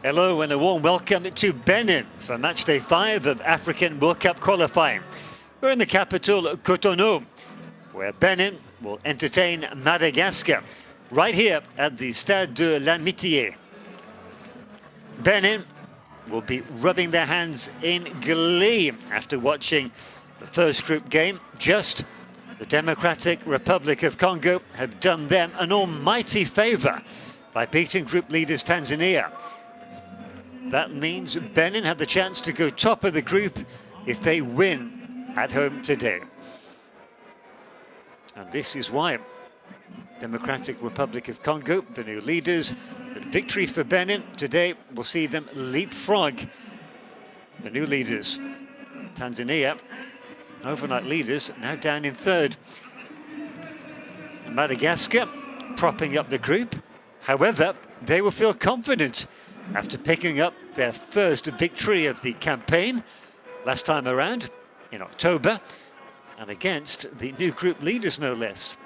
Hello and a warm welcome to Benin for matchday 5 of African World Cup qualifying. We're in the capital, Cotonou, where Benin will entertain Madagascar, right here at the Stade de l'Amitié. Benin will be rubbing their hands in glee after watching the first group game. Just the Democratic Republic of Congo have done them an almighty favour by beating group leaders Tanzania. That means Benin have the chance to go top of the group if they win at home today. And this is why Democratic Republic of Congo, the new leaders, but victory for Benin today will see them leapfrog the new leaders. Tanzania, overnight leaders, now down in third. Madagascar propping up the group. However, they will feel confident after picking up their first victory of the campaign last time around in October, and against the new group leaders, no less,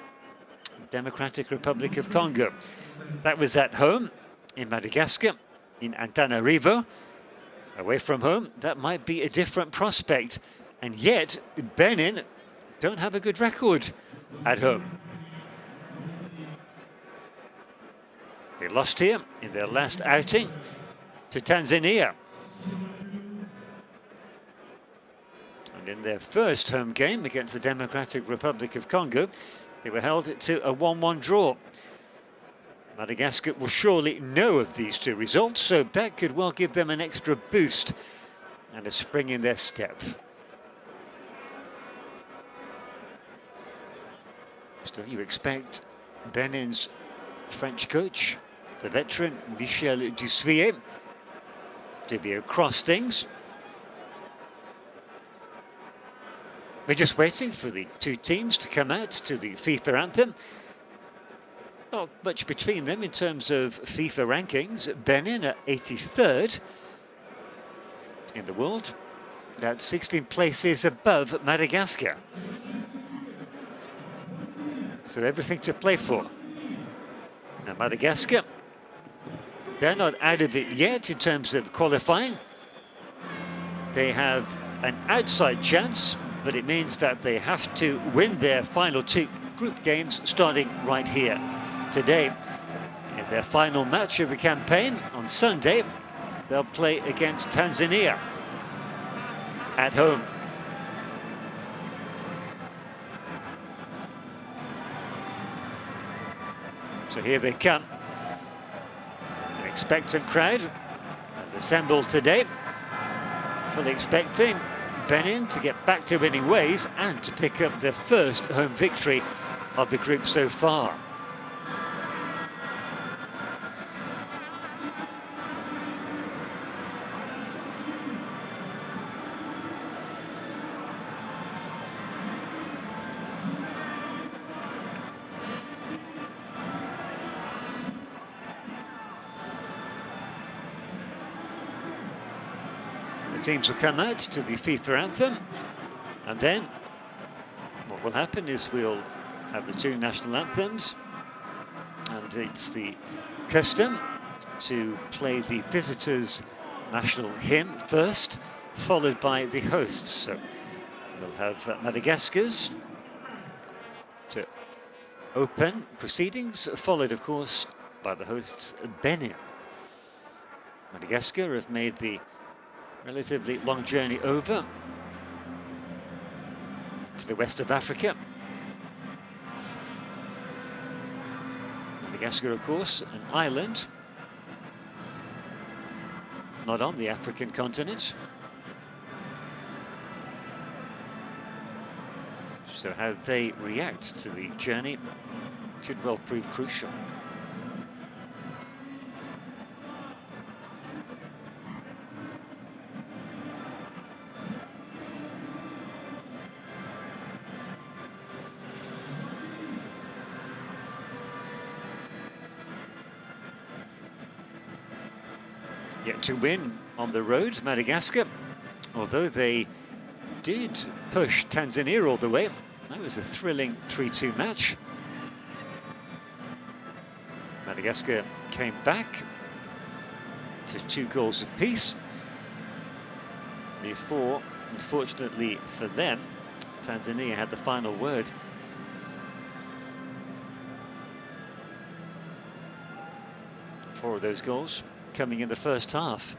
Democratic Republic of Congo. That was at home in Madagascar, in Antananarivo. Away from home, that might be a different prospect. And yet, Benin don't have a good record at home. They lost here in their last outing to Tanzania. And in their first home game against the Democratic Republic of Congo, they were held to a 1-1 draw. Madagascar will surely know of these two results, so that could well give them an extra boost and a spring in their step. Still, you expect Benin's French coach, the veteran Michel Dussuyer, to be across things. We're just waiting for the two teams to come out to the FIFA anthem. Not much between them in terms of FIFA rankings. Benin at 83rd in the world. That's 16 places above Madagascar. So everything to play for. Now Madagascar, they're not out of it yet in terms of qualifying. They have an outside chance, but it means that they have to win their final two group games starting right here today. In their final match of the campaign on Sunday, they'll play against Tanzania at home. So here they come. An expectant crowd assembled today, fully expecting Benin to get back to winning ways and to pick up their first home victory of the group so far. The teams will come out to the FIFA anthem, and then what will happen is we'll have the two national anthems, and it's the custom to play the visitors' national hymn first, followed by the hosts. So we'll have Madagascar's to open proceedings, followed of course by the hosts Benin. Madagascar have made the relatively long journey over to the west of Africa. Madagascar, of course, an island, not on the African continent. So how they react to the journey could well prove crucial. Yet to win on the road, Madagascar, although they did push Tanzania all the way. That was a thrilling 3-2 match. Madagascar came back to 2 goals apiece. Before, unfortunately for them, Tanzania had the final word. Four of those goals coming in the first half.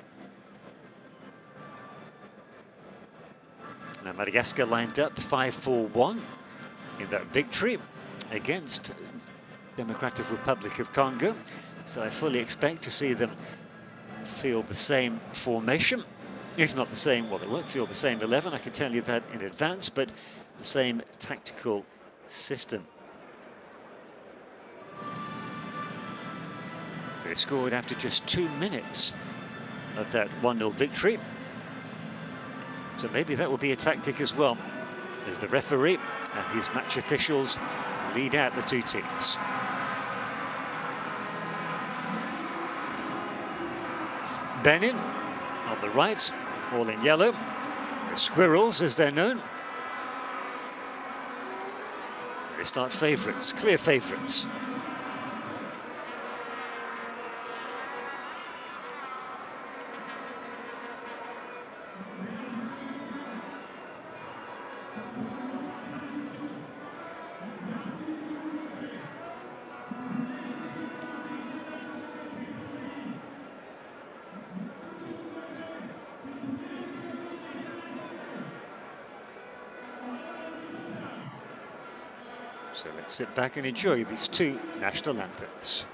Now Madagascar lined up 5-4-1 in that victory against Democratic Republic of Congo. So I fully expect to see them field the same formation. If not the same, well, they won't field the same 11, I can tell you that in advance, but the same tactical system. They scored after just 2 minutes of that 1-0 victory. So maybe that will be a tactic as well, as the referee and his match officials lead out the 2 teams. Benin on the right, all in yellow. The Squirrels, as they're known. They start favourites, clear favourites. So let's sit back and enjoy these 2 national anthems.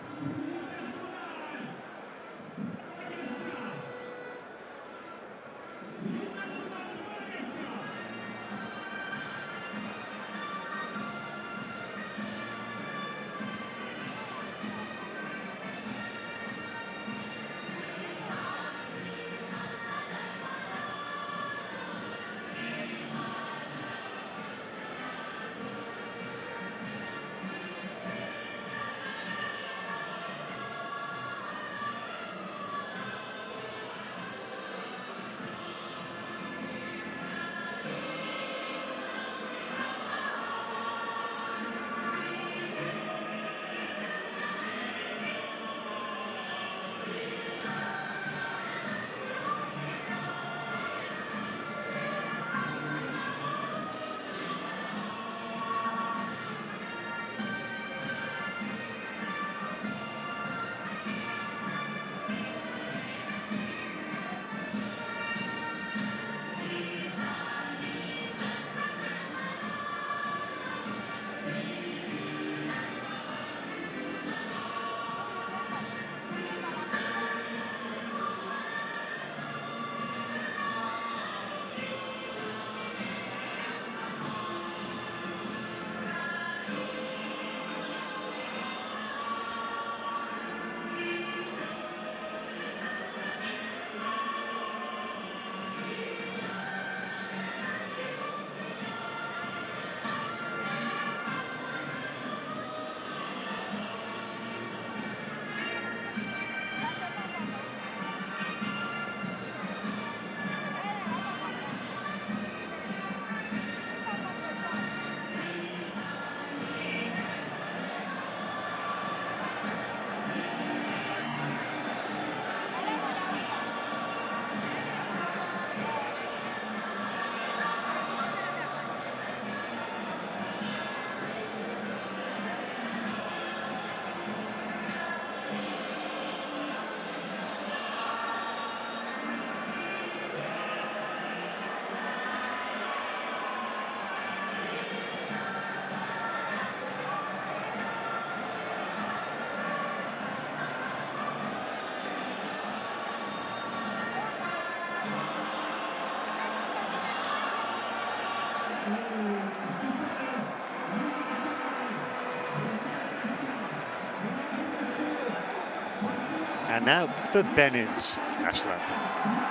And now for Benin's national anthem.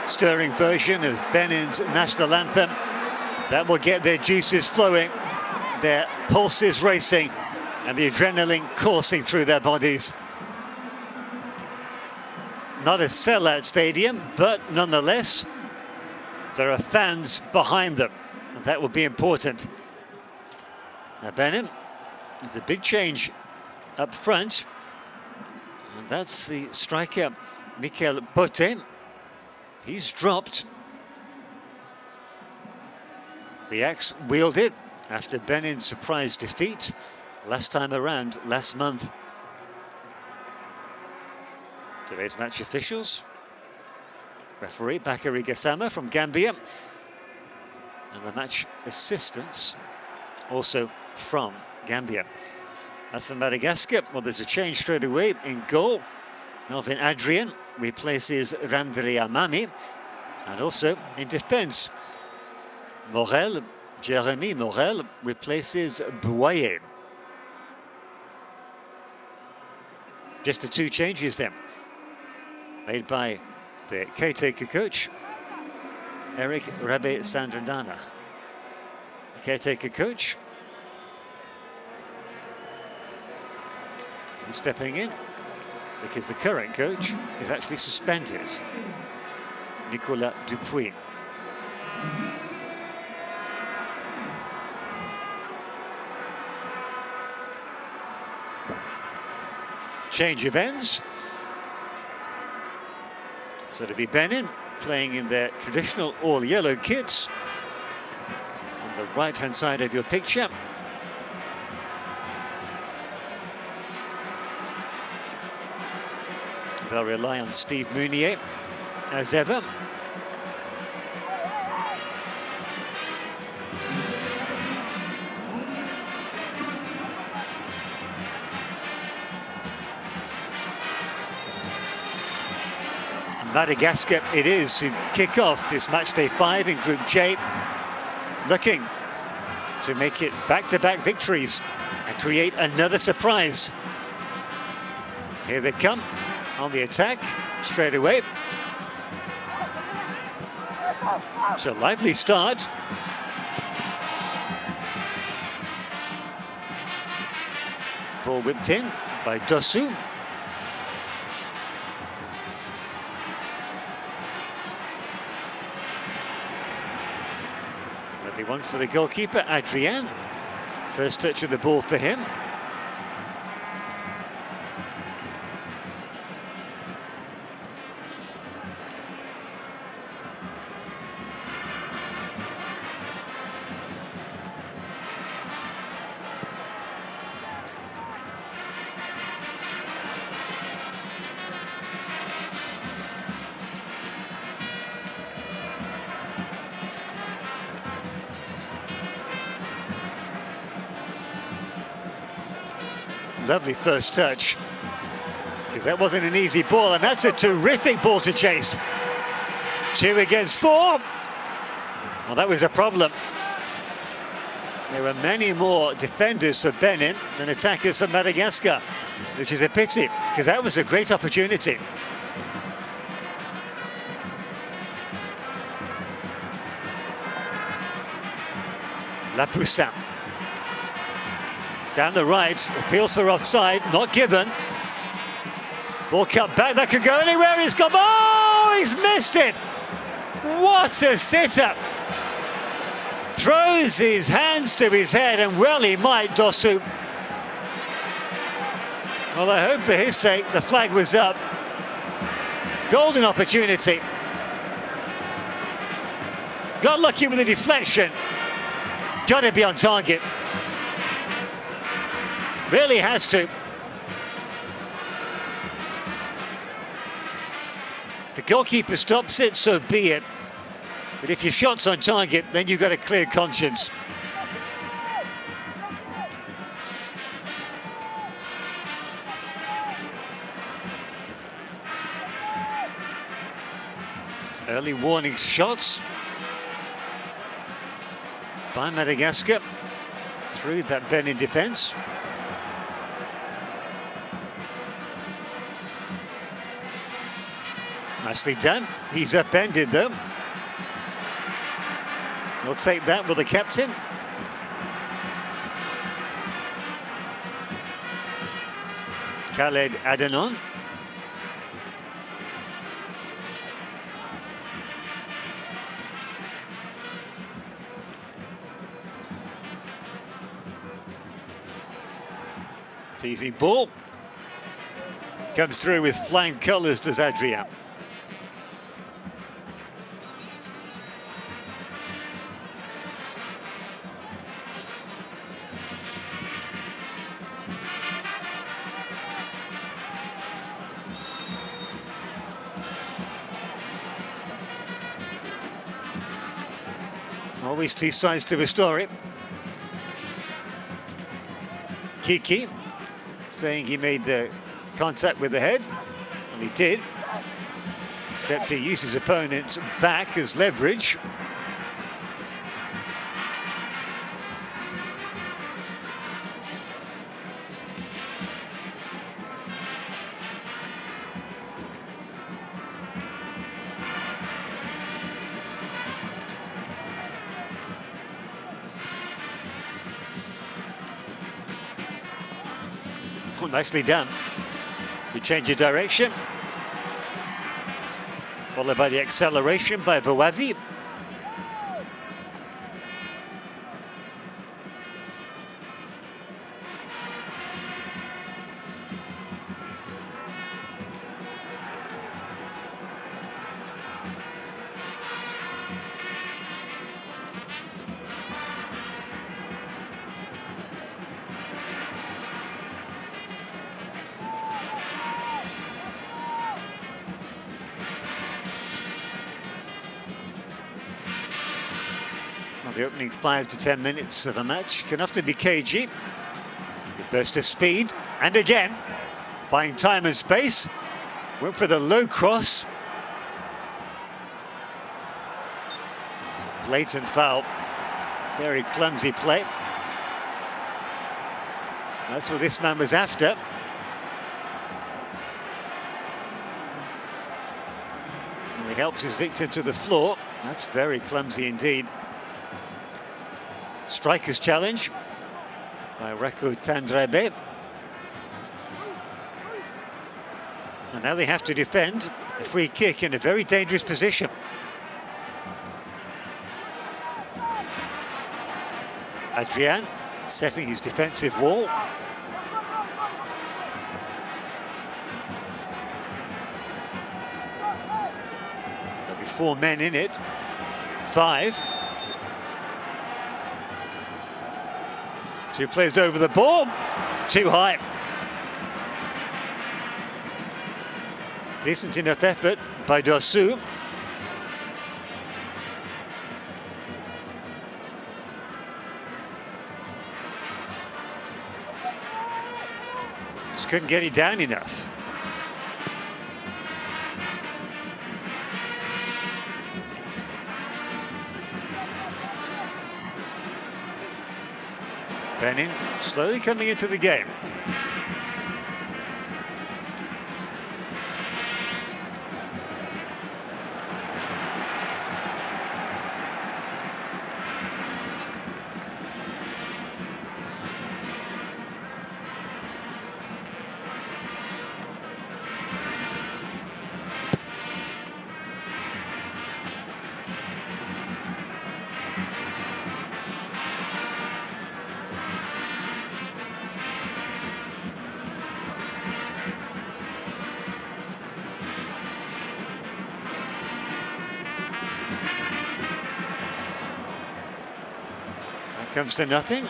stirring version of Benin's national anthem. That will get their juices flowing, their pulses racing, and the adrenaline coursing through their bodies. Not a sellout stadium, but nonetheless, there are fans behind them, and that will be important. Now Benin, there's a big change up front, and that's the striker Mikel Bote. He's dropped. The axe wielded after Benin's surprise defeat last time around, last month. Today's match officials: referee Bakary Gassama from Gambia, and the match assistants also from Gambia. As for Madagascar, well, there's a change straight away in goal. Melvin Adrian replaces Randri Amami, and also in defence, Jeremy Morel replaces Bouaye. Just the two changes then, made by the caretaker coach, Eric Rabe Sandrandana. The caretaker coach is stepping in because the current coach is actually suspended, Nicolas Dupuis. Change of ends. So to be Benin playing in their traditional all-yellow kits on the right-hand side of your picture. They'll rely on Steve Mounier as ever. Madagascar it is to kick off this match day 5 in Group J, looking to make it back-to-back victories and create another surprise. Here they come on the attack straight away. It's a lively start. Ball whipped in by Dossou. One for the goalkeeper, Adrien. First touch of the ball for him. Lovely first touch, because that wasn't an easy ball, and that's a terrific ball to chase. 2 against 4. Well, that was a problem. There were many more defenders for Benin than attackers for Madagascar, which is a pity, because that was a great opportunity. Lapoussin. Down the right, appeals for offside, not given. Ball cut back, that could go anywhere, he's gone, oh, he's missed it! What a sitter! Throws his hands to his head, and well he might, Dossou. Well, I hope for his sake the flag was up. Golden opportunity. Got lucky with the deflection. Got to be on target. Really has to. The goalkeeper stops it, so be it. But if your shot's on target, then you've got a clear conscience. Early warning shots by Madagascar through that Benin defence. Nicely done. He's upended though. We'll take that with the captain. Khaled Adhanom. Teasing ball. Comes through with flying colours, does Adrian. Always two sides to a story. Kiki saying he made the contact with the head, and he did, except he used his opponent's back as leverage. Oh, nicely done. You change your direction. Followed by the acceleration by Vawavi. The opening 5 to 10 minutes of a match can often be cagey. Good burst of speed, and again, buying time and space. Went for the low cross. Blatant foul. Very clumsy play. That's what this man was after. And he helps his victim to the floor. That's very clumsy indeed. Striker's challenge by Reko Tandrebe. And now they have to defend a free kick in a very dangerous position. Adrian setting his defensive wall. There'll be 4 men in it. 5. 2 players over the ball, too high. Decent enough effort by Dossou. Just couldn't get it down enough. Benin slowly coming into the game. Comes to nothing.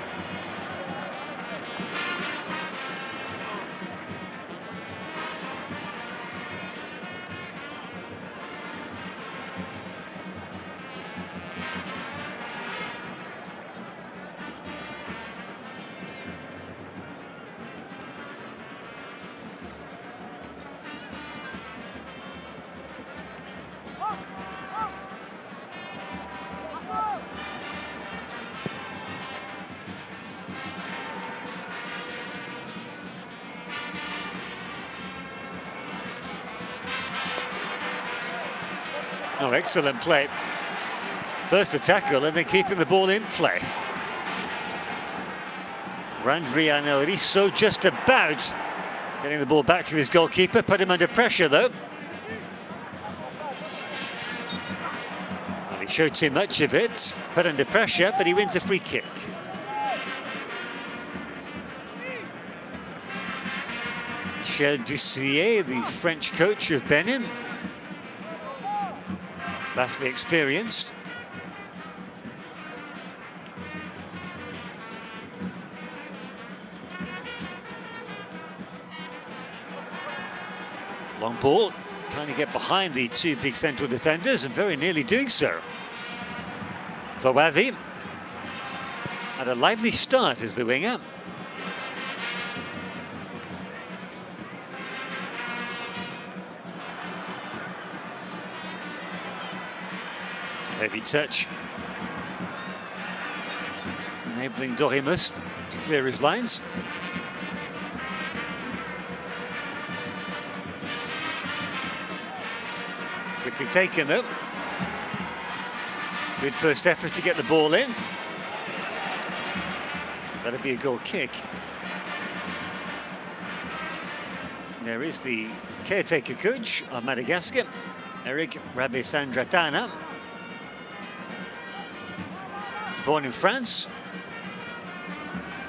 Oh, excellent play. First a tackle and then keeping the ball in play. Randriano Risso just about getting the ball back to his goalkeeper, put him under pressure though. Well, he showed too much of it, put under pressure, but he wins a free kick. Michel Dussier, the French coach of Benin, vastly experienced. Long ball, trying to get behind the two big central defenders and very nearly doing so. Fawavi had a lively start as the winger. Heavy touch, enabling Dorimus to clear his lines. Quickly taken though. Good first effort to get the ball in. That'll be a goal kick. There is the caretaker coach of Madagascar, Eric Rabisandratana. Born in France,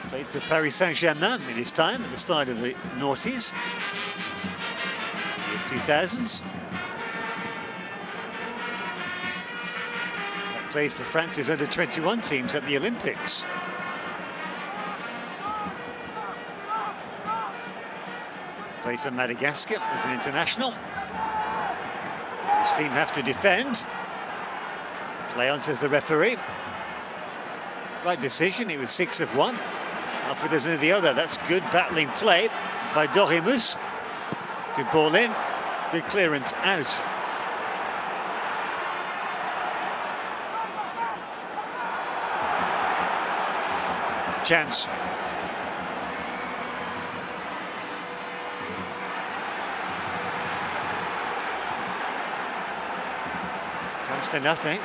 played for Paris Saint-Germain in his time at the start of the noughties, the 2000s. Played for France's under-21 teams at the Olympics. Played for Madagascar as an international. His team have to defend. Play on, says the referee. Right decision, it was 6 of 1. Alfred doesn't know the other. That's good battling play by Dorimus. Good ball in, good clearance out. Chance. Comes to nothing.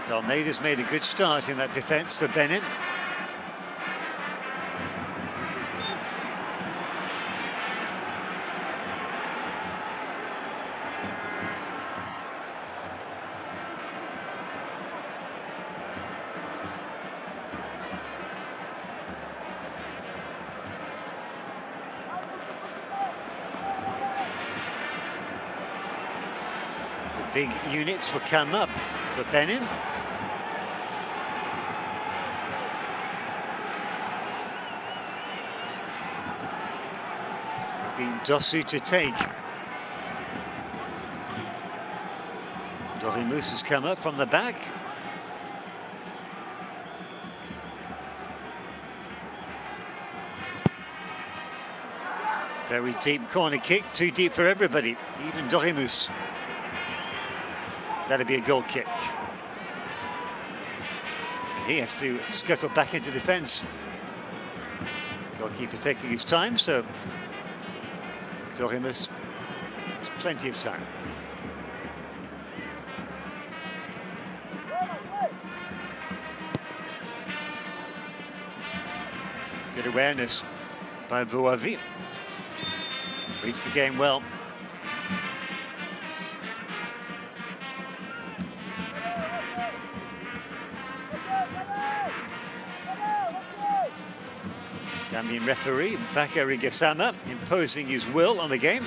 Almeida's made a good start in that defence for Benin. The big units will come up for Benin. Been Dosu to take. Dorimus has come up from the back. Very deep corner kick, too deep for everybody, even Dorimus. That'll be a goal kick. And he has to scuttle back into defence. Goalkeeper taking his time, so Dorimus has plenty of time. Good awareness by Vuavi. Reads the game well. Gambian referee Bakary Gassama imposing his will on the game.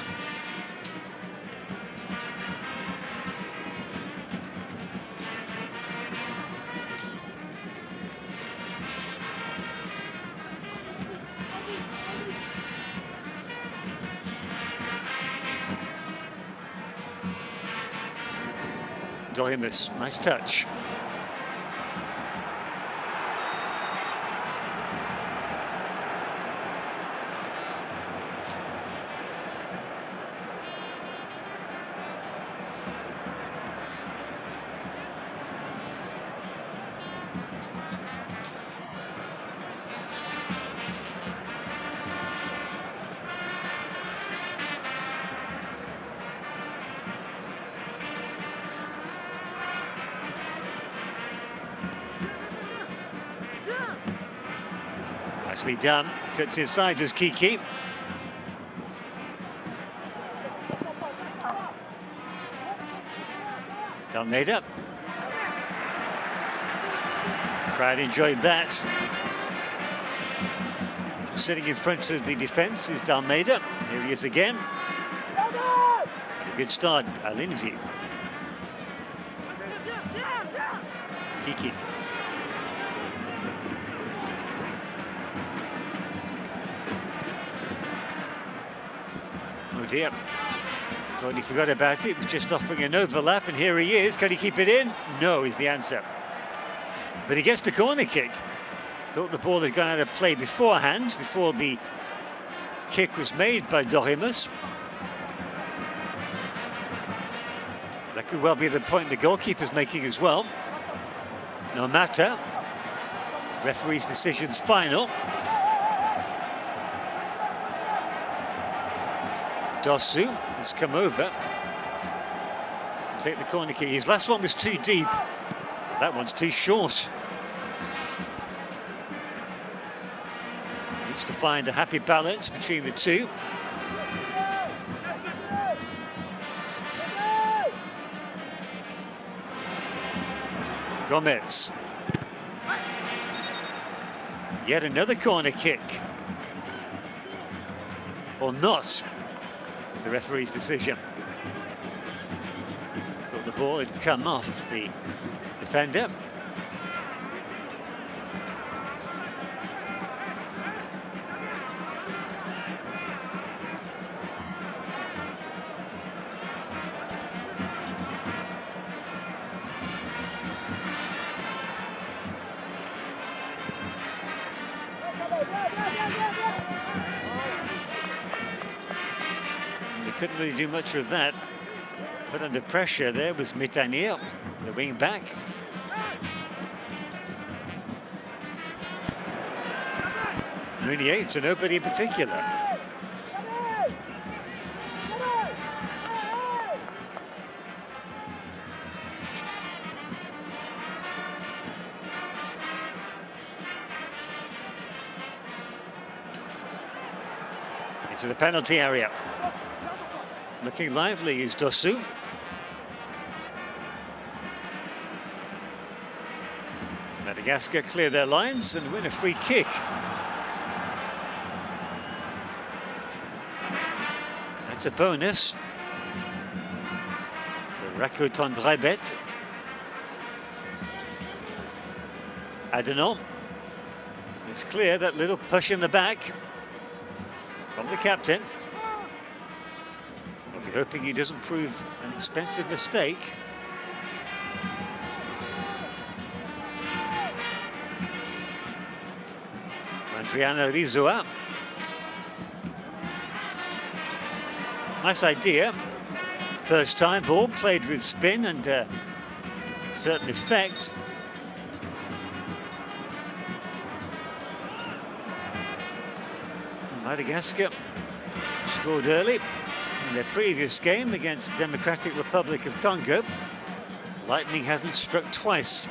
Dorimus, nice touch. Nicely done. Cuts inside, does Kiki. Almeida. Crowd enjoyed that. Just sitting in front of the defence is Almeida. Here he is again. A good start, Alinvi. Kiki. Oh dear. Thought he forgot about it. He was just offering an overlap, and here he is. Can he keep it in? No, is the answer. But he gets the corner kick. Thought the ball had gone out of play beforehand, before the kick was made by Dorimus. That could well be the point the goalkeeper's making as well. No matter. Referee's decision's final. Dosu has come over to take the corner kick. His last one was too deep. That one's too short. Needs to find a happy balance between the two. Gomez. Yet another corner kick. Or not. The referee's decision. But the ball had come off the defender. Couldn't really do much with that. Put under pressure there was Mitanier, the wing back. Meunier to nobody in particular. Into the penalty area. Looking lively is Dosu. Madagascar clear their lines and win a free kick. That's a bonus. The Rakuten Drebet. Adenon. It's clear, that little push in the back from the captain. Hoping he doesn't prove an expensive mistake. Adriano Rizua. Nice idea. First time ball played with spin and certain effect. Madagascar scored early in their previous game against the Democratic Republic of Congo. Lightning hasn't struck twice.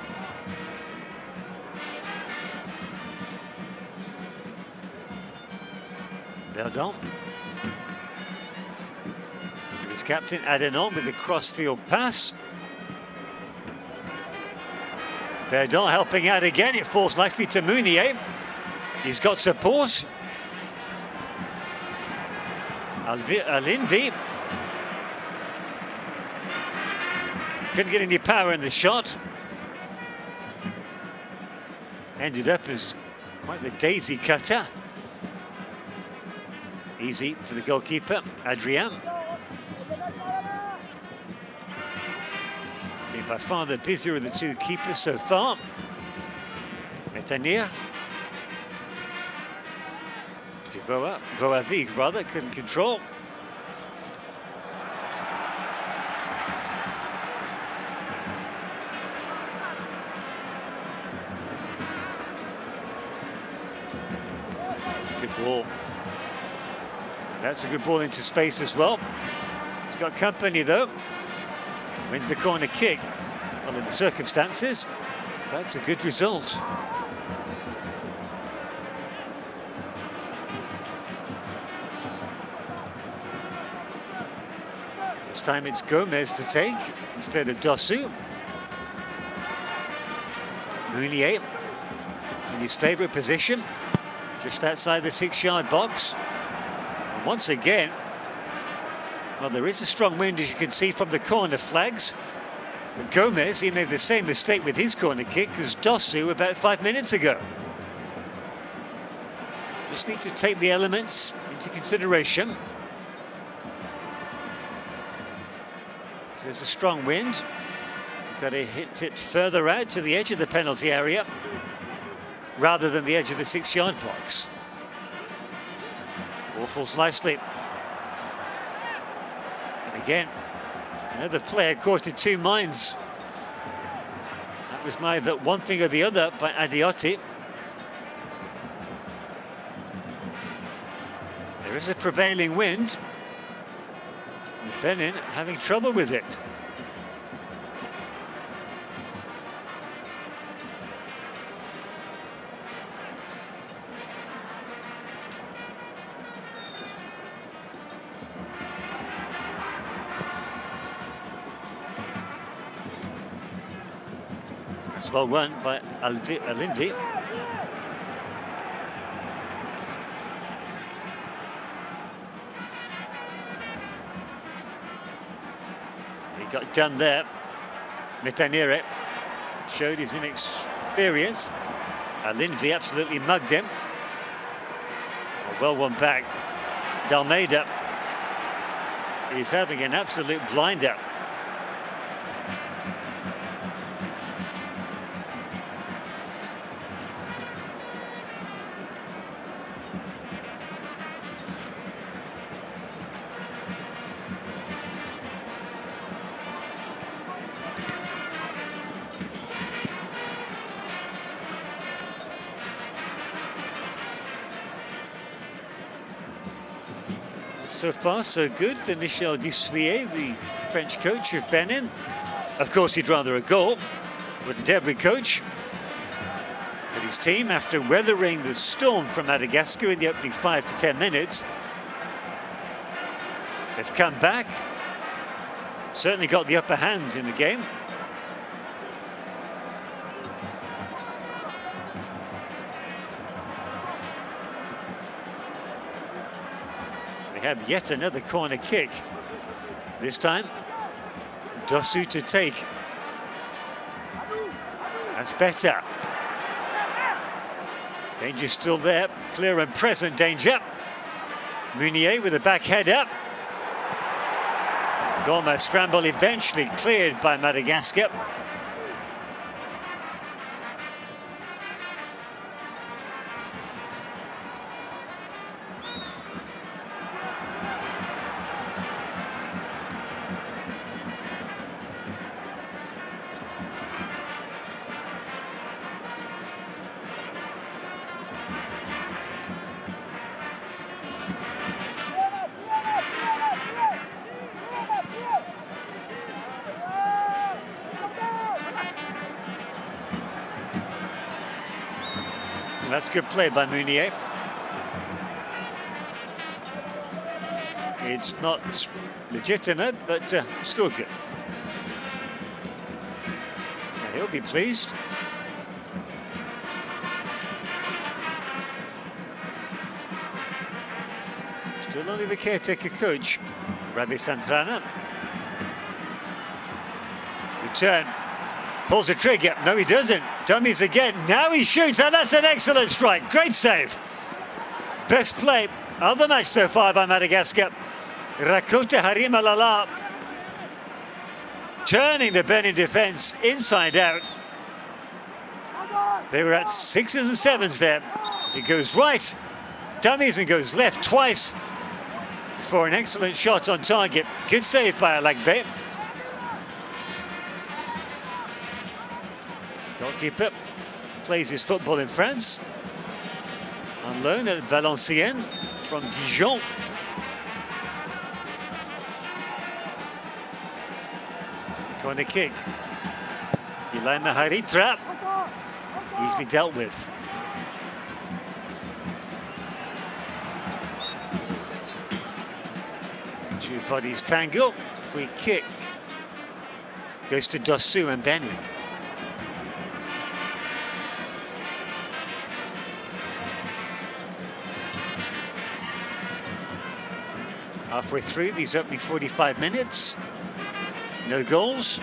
Verdon. To his captain Adenon with the cross-field pass. Verdon helping out again. It falls nicely to Meunier. He's got support. Alinvi couldn't get any power in the shot. Ended up as quite the daisy cutter. Easy for the goalkeeper, Adrien. Been by far the busier of the two keepers so far. Metanier. Voavig rather couldn't control. Good ball. That's a good ball into space as well. He's got company though. Wins the corner kick. Well, in the circumstances, that's a good result. This time it's Gomez to take instead of Dossou. Meunier in his favourite position, just outside the 6-yard box. And once again, well, there is a strong wind, as you can see from the corner flags. But Gomez, he made the same mistake with his corner kick as Dossou about 5 minutes ago. Just need to take the elements into consideration. If there's a strong wind, you've got to hit it further out to the edge of the penalty area rather than the edge of the 6-yard box. Ball falls nicely. And again, another player caught in two minds. That was neither one thing or the other by Adiotti. There is a prevailing wind. And Benin having trouble with it. That's well won by Alinvi. He got done there. Metanire showed his inexperience. Alinvi absolutely mugged him. A well won back. Dalmeida is having an absolute blinder. So far, so good for Michel Dussuyer, the French coach of Benin. Of course, he'd rather a goal, wouldn't every coach? But his team, after weathering the storm from Madagascar in the opening 5 to 10 minutes, they've come back, certainly got the upper hand in the game. They have yet another corner kick. This time, Dossou to take. That's better. Danger still there, clear and present danger. Meunier with a back header. Goma scramble eventually cleared by Madagascar. That's good play by Meunier. It's not legitimate, but still good. And he'll be pleased. Still only the caretaker coach, Rabi Santrana. Return. Pulls the trigger. No, he doesn't. Dummies again. Now he shoots, and that's an excellent strike. Great save. Best play of the match so far by Madagascar. Rakota Harimalala turning the Benin defence inside out. They were at 6s and 7s there. He goes right, dummies, and goes left twice for an excellent shot on target. Good save by Alagbe. Goalkeeper plays his football in France. On loan at Valenciennes from Dijon. Corner kick. Ilaima Haritra. Easily dealt with. Two bodies tangle. free kick goes to Dossou and Benin. Halfway through these opening 45 minutes, no goals.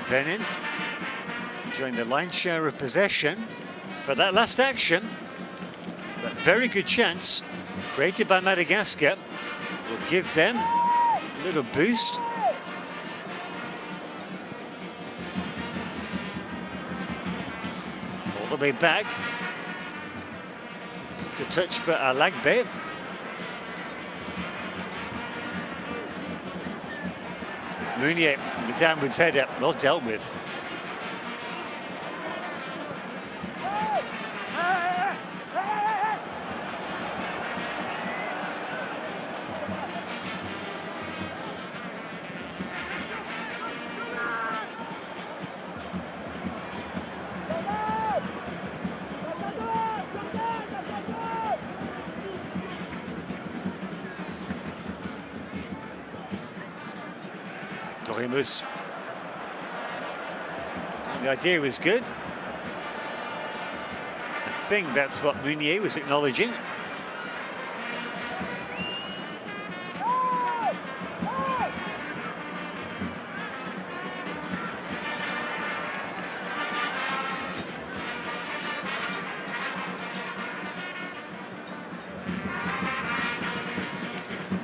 Benin enjoying the lion's share of possession, but that last action, that very good chance created by Madagascar, will give them a little boost. All the way back. It's a touch for Alagbe. Meunier, the downwards header, well dealt with. Dorimus. The idea was good. I think that's what Meunier was acknowledging.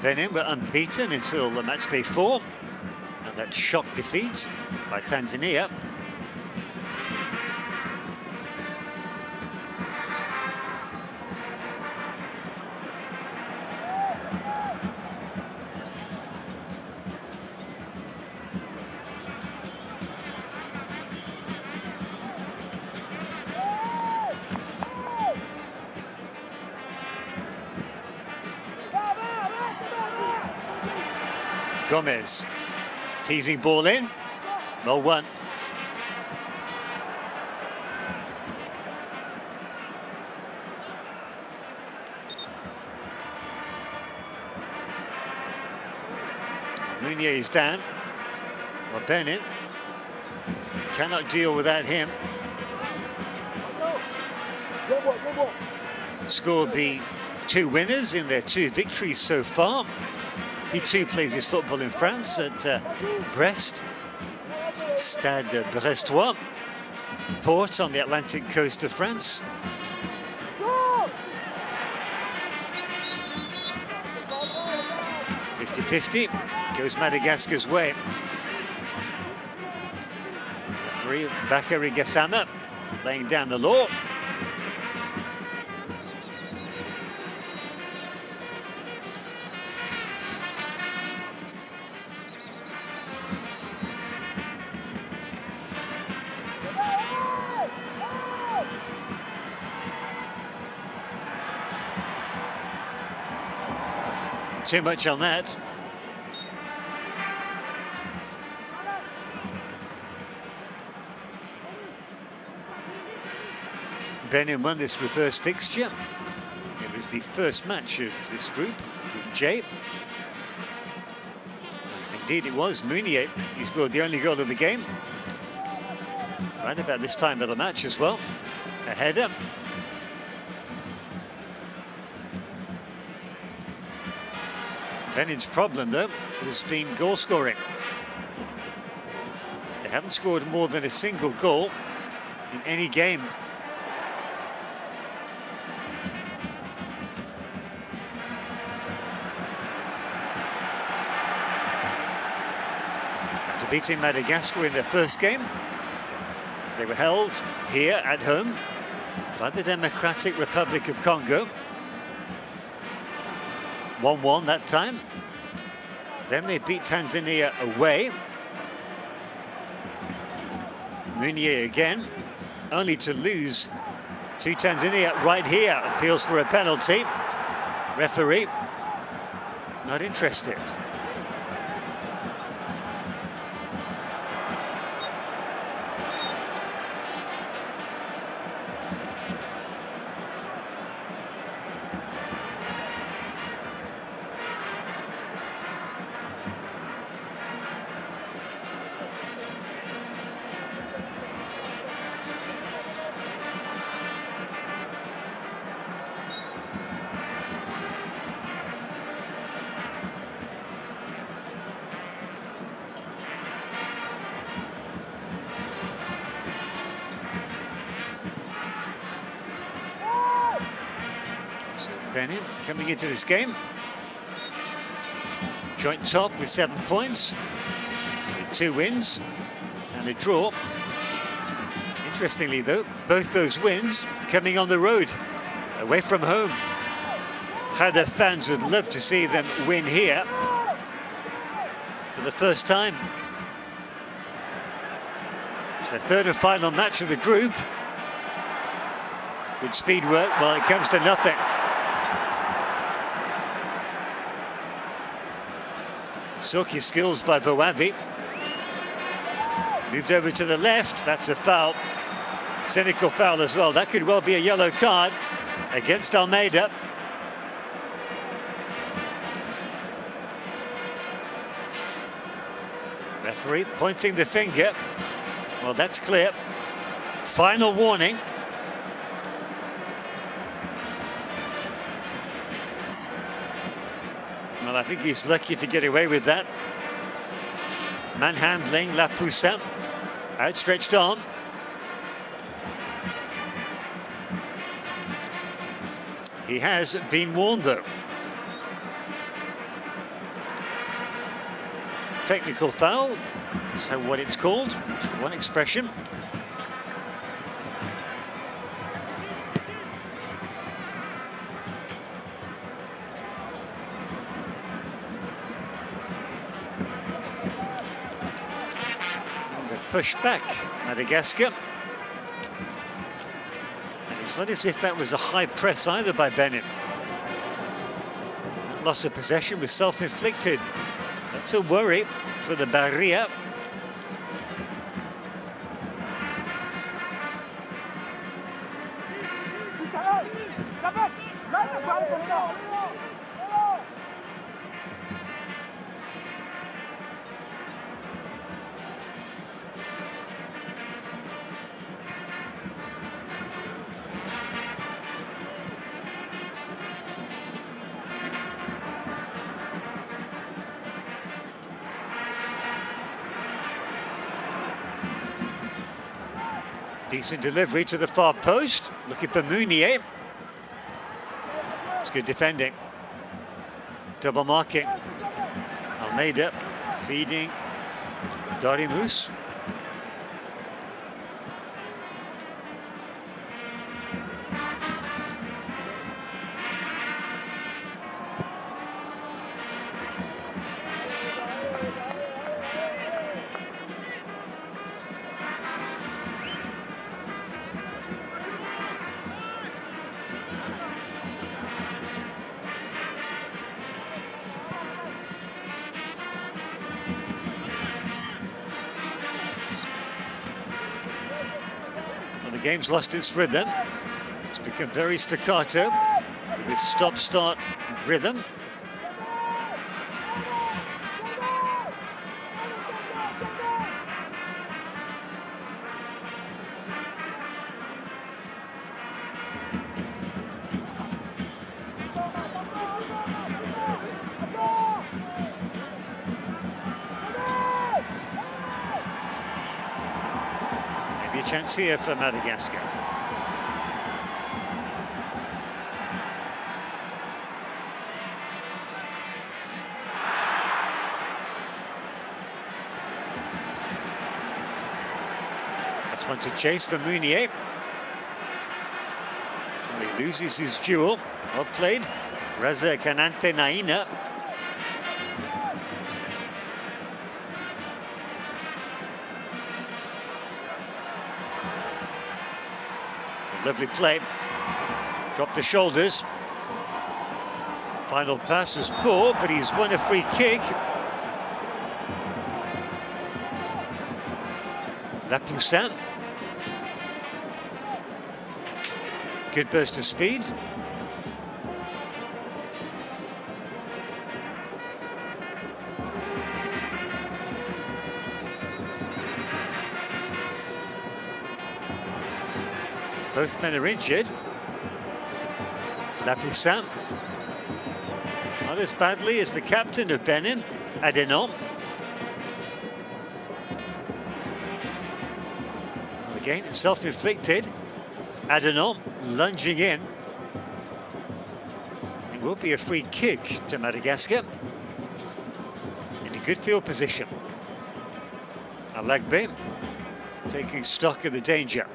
Benin were unbeaten until the match day 4. That shock defeat by Tanzania. Gomez. Teasing ball in, well won. Meunier is down. Well, Benin cannot deal without him. Scored the 2 winners in their 2 victories so far. He too plays his football in France at Brest, Stade Brestois, port on the Atlantic coast of France. "50-50" goes Madagascar's way. Referee Bakary Gassama laying down the law. Too much on that. Benin won this reverse fixture. It was the first match of this group, Group J. Indeed it was. Meunier, he scored the only goal of the game. Right about this time of the match as well. A header. Benin's problem, though, has been goal scoring. They haven't scored more than a single goal in any game. After beating Madagascar in their first game, they were held here at home by the Democratic Republic of Congo. 1-1 that time. Then they beat Tanzania away. Meunier again, only to lose to Tanzania right here. Appeals for a penalty. Referee not interested. Benin coming into this game. Joint top with 7 points, with 2 wins and a draw. Interestingly though, both those wins coming on the road, away from home. How their fans would love to see them win here for the first time. It's their third and final match of the group. Good speed work while it comes to nothing. Silky skills by Voavi. Moved over to the left, that's a foul. Cynical foul as well. That could well be a yellow card against Almeida. Referee pointing the finger. Well, that's clear. Final warning. Well, I think he's lucky to get away with that. Manhandling, La Poussin. Outstretched arm. He has been warned though. Technical foul, so what it's called, one expression. And they push back Madagascar. And it's not as if that was a high press either by Benin. That loss of possession was self-inflicted. That's a worry for the Barrier. Decent delivery to the far post, looking for Mounier. It's good defending. Double marking. Almeida feeding Darimus. The game's lost its rhythm. It's become very staccato with its stop-start rhythm. Chance here for Madagascar. That's one to chase for Mounier. And he loses his duel. Well played. Reza Kanante Naina. Lovely play. Dropped the shoulders. Final pass is poor, but he's won a free kick. La Poussin. Good burst of speed. Both men are injured. La Poussin, not as badly as the captain of Benin, Adenon. Again, it's self-inflicted. Adenon lunging in. will be a free kick to Madagascar. In a good field position. Alagbe taking stock of the danger.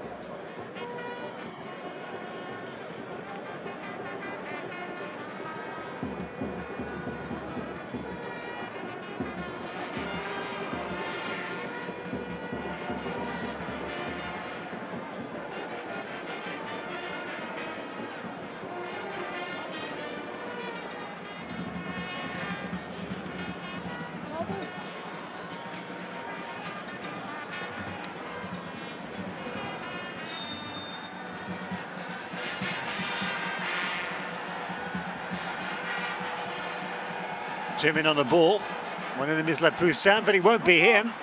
Two men on the ball. One of them is Lapoussin, but it won't be him.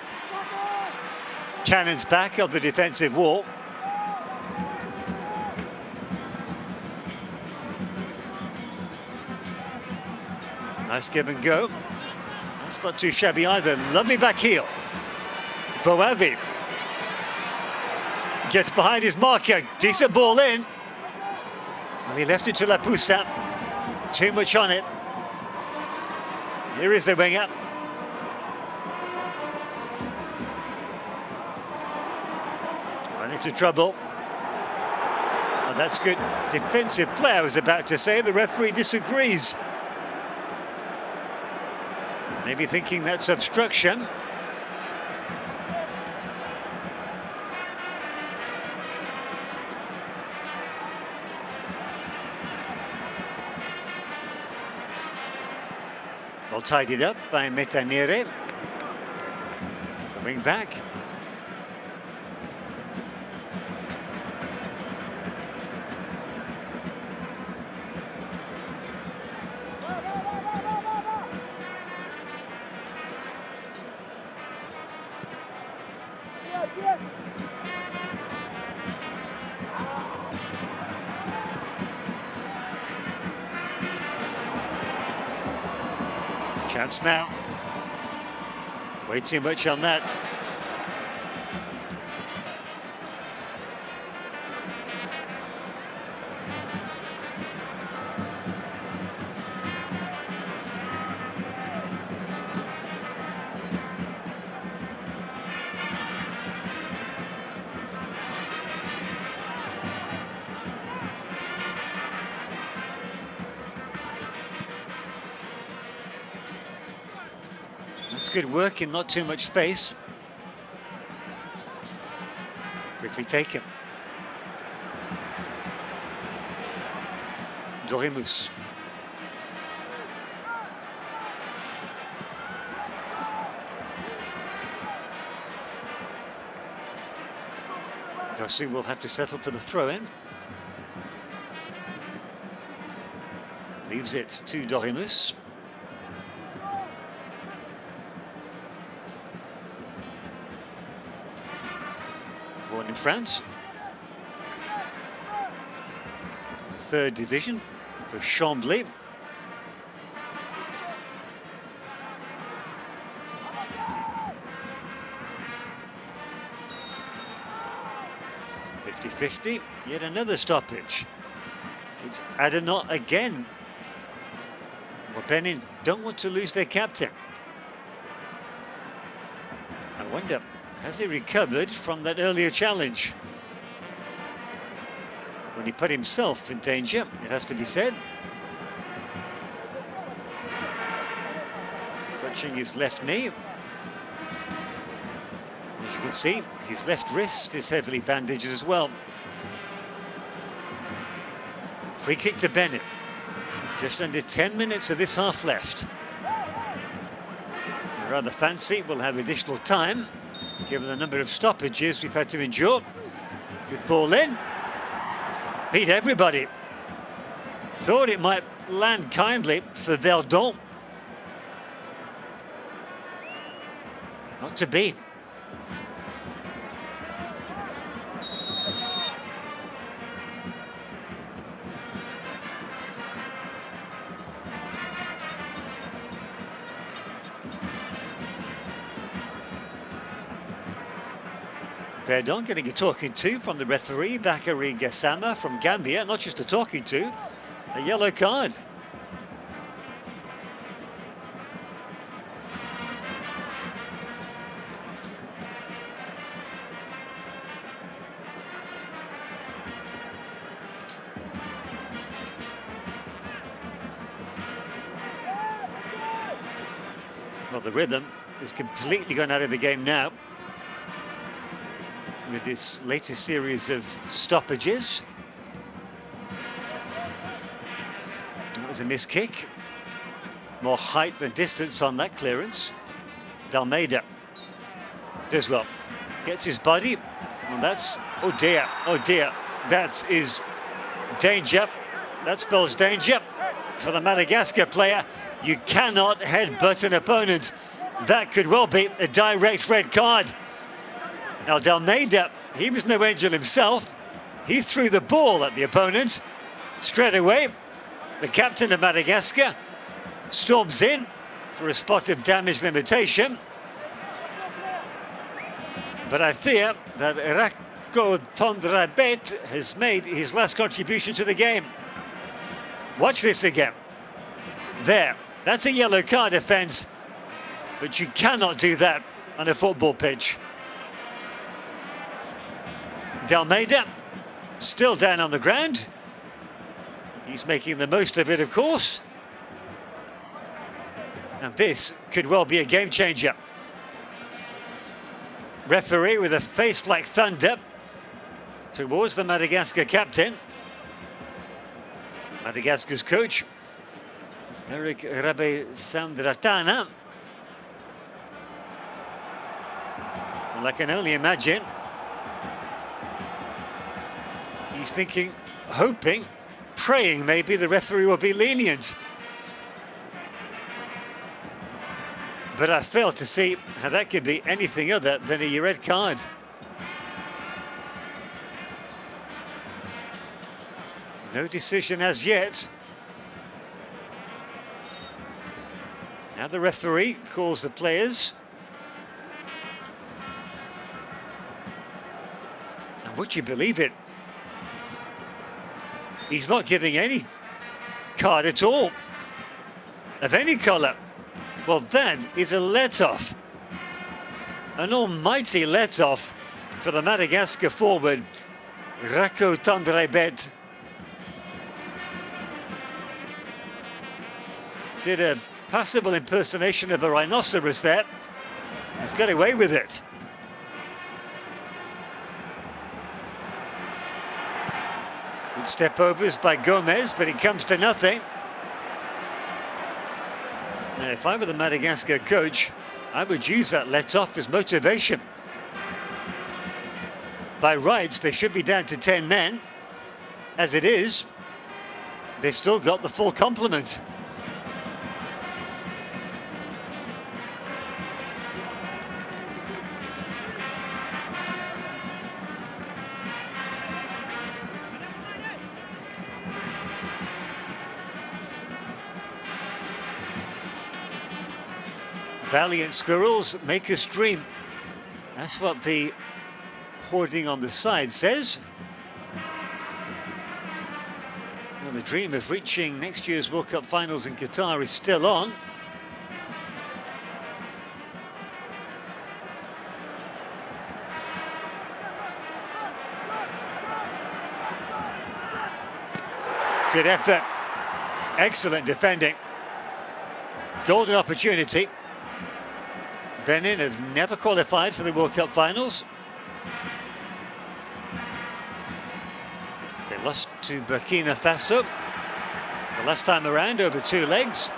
Cannon's back of the defensive wall. Nice give and go. That's not too shabby either. Lovely back heel. Voavi gets behind his marker. Decent ball in. Well, he left it to Lapoussin. Too much on it. Here is the winger. Run into trouble. Oh, that's good defensive play, I was about to say. The referee disagrees. Maybe thinking that's obstruction. Well tidied up by Metanire. Wing back. Chance now. Way too much on that. That's good work in not too much space. Quickly taken. Dorimus. Dossu will have to settle for the throw-in. Leaves it to Dorimus. Born in France. Third division for Chambly. .50, yet another stoppage. It's Adenot again. Well, Benin don't want to lose their captain. I wonder, has he recovered from that earlier challenge? When he put himself in danger, it has to be said. Clutching his left knee. As you can see, his left wrist is heavily bandaged as well. Free kick to Benin. Just under 10 minutes of this half left. Rather fancy, we'll have additional time, given the number of stoppages we've had to endure. Good ball in. Beat everybody. Thought it might land kindly for Verde. Not to be. Verdon getting a talking to from the referee, Bakary Gassama from Gambia. Not just a talking to, a yellow card. Well, the rhythm is completely gone out of the game now with this latest series of stoppages. That was a missed kick. More height than distance on that clearance. Dalmeida does well. Gets his body. And that's, oh dear, that is danger. That spells danger for the Madagascar player. You cannot headbutt an opponent. That could well be a direct red card. Now Dalmeida, he was no angel himself. He threw the ball at the opponent straight away. The captain of Madagascar storms in for a spot of damage limitation. But I fear that Rako Tondrabet has made his last contribution to the game. Watch this again. There, that's a yellow card offence, but you cannot do that on a football pitch. Dalmeida, still down on the ground. He's making the most of it, of course. And this could well be a game changer. Referee with a face like thunder towards the Madagascar captain. Madagascar's coach, Eric Rabe-Sandratana. Well, I can only imagine he's thinking, hoping, praying maybe the referee will be lenient. But I fail to see how that could be anything other than a red card. No decision as yet. Now the referee calls the players. And would you believe it? He's not giving any card at all, of any colour. Well, that is a let-off. An almighty let-off for the Madagascar forward, Rako Tondrabet. Did a passable impersonation of a rhinoceros there. He's got away with it. Good step-overs by Gomez, but it comes to nothing. Now, if I were the Madagascar coach, I would use that let-off as motivation. By rights, they should be down to 10 men. As it is, they've still got the full complement. Valiant squirrels make us dream. That's what the hoarding on the side says. Well, the dream of reaching next year's World Cup finals in Qatar is still on. Good effort. Excellent defending. Golden opportunity. Benin have never qualified for the World Cup finals. They lost to Burkina Faso the last time around over 2 legs.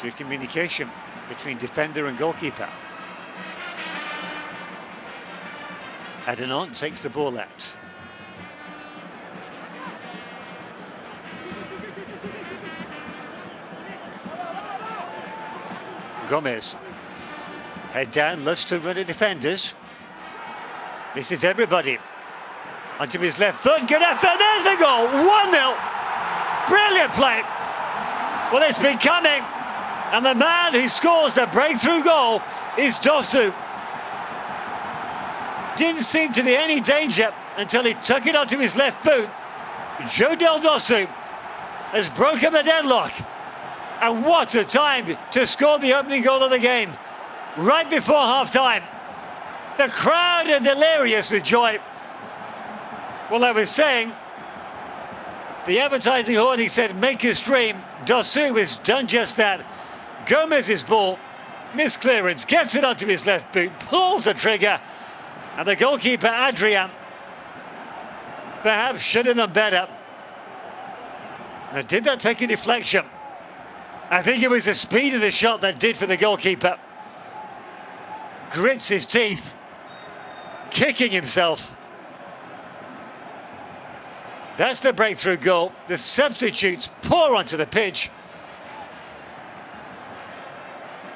Good communication between defender and goalkeeper. Adenon takes the ball out. Gomez, head down, loves to run at defenders. This is everybody. Onto his left foot, good effort, there's the goal, 1-0. Brilliant play. Well, it's been coming. And the man who scores the breakthrough goal is Dosu. Didn't seem to be any danger until he took it onto his left boot. Jodel Dosu has broken the deadlock. And what a time to score the opening goal of the game, right before half-time. The crowd are delirious with joy. Well, I was saying, the advertising hoarding said, make us dream. Dossou has done just that. Gomez's ball, misclearance, gets it onto his left boot, pulls the trigger, and the goalkeeper, Adrian, perhaps should have done better. Now, did that take a deflection? I think it was the speed of the shot that did for the goalkeeper. Grits his teeth, kicking himself. That's the breakthrough goal. The substitutes pour onto the pitch.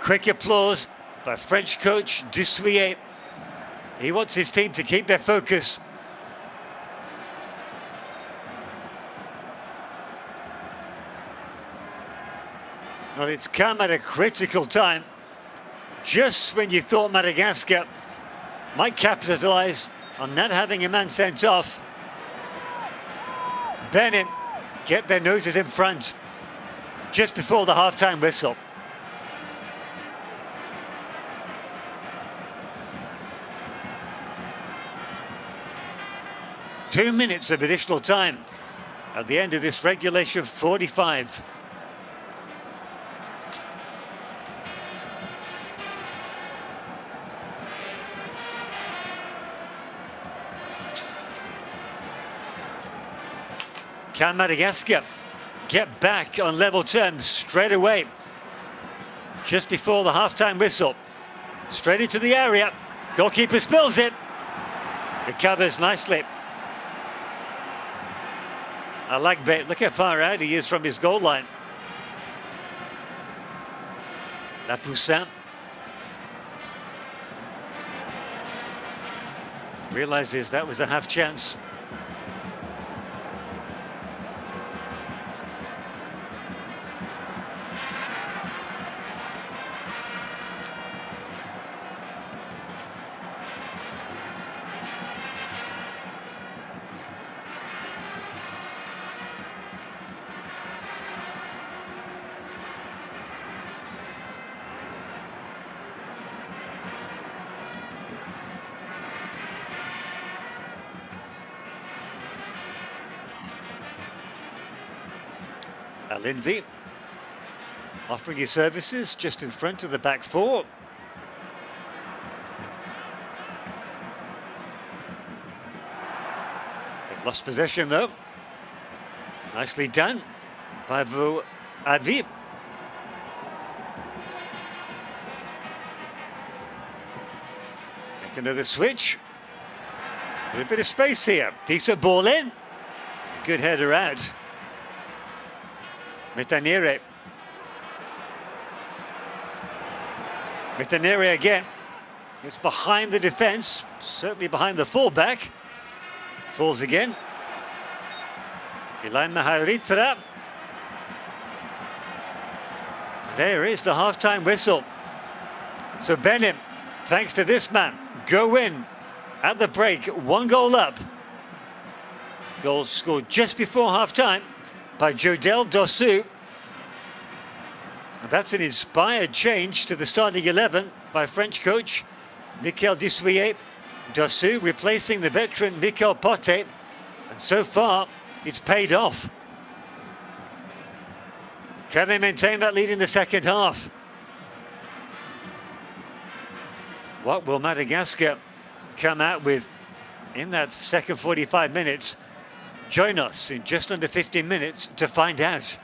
Quick applause by French coach Dussuyer. He wants his team to keep their focus. Well, it's come at a critical time. Just when you thought Madagascar might capitalise on not having a man sent off, Benin get their noses in front just before the half-time whistle. Two minutes of additional time at the end of this regulation 45. Can Madagascar get back on level terms straight away? Just before the half-time whistle. Straight into the area. Goalkeeper spills it. Recovers nicely. Alagbe, look how far out he is from his goal line. Lapoussin. Realizes that was a half chance. Linvi offering his services just in front of the back four. They've lost possession though. Nicely done by Avi. Make another switch. A bit of space here. Decent ball in. Good header out. Metanire. Metanire again. It's behind the defence, certainly behind the fullback. Falls again. Ilan Maharitra. There is the half-time whistle. So Benin, thanks to this man, go in at the break, 1 goal up. Goal scored just before half-time by Jodel Dossou. And that's an inspired change to the starting 11 by French coach Michael Dussuyer. Dossou replacing the veteran Michael Pote. And so far, it's paid off. Can they maintain that lead in the second half? What will Madagascar come out with in that second 45 minutes? Join us in just under 15 minutes to find out.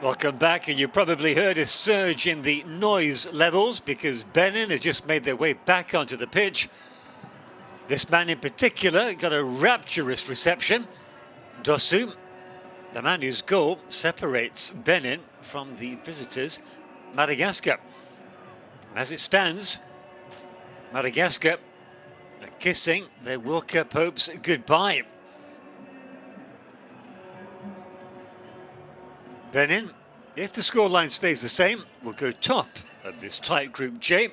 Welcome back, and you probably heard a surge in the noise levels because Benin have just made their way back onto the pitch. This man in particular got a rapturous reception. Dosu, the man whose goal separates Benin from the visitors, Madagascar. As it stands, Madagascar are kissing their World Cup hopes goodbye. Benin, if the scoreline stays the same, will go top of this tight Group J.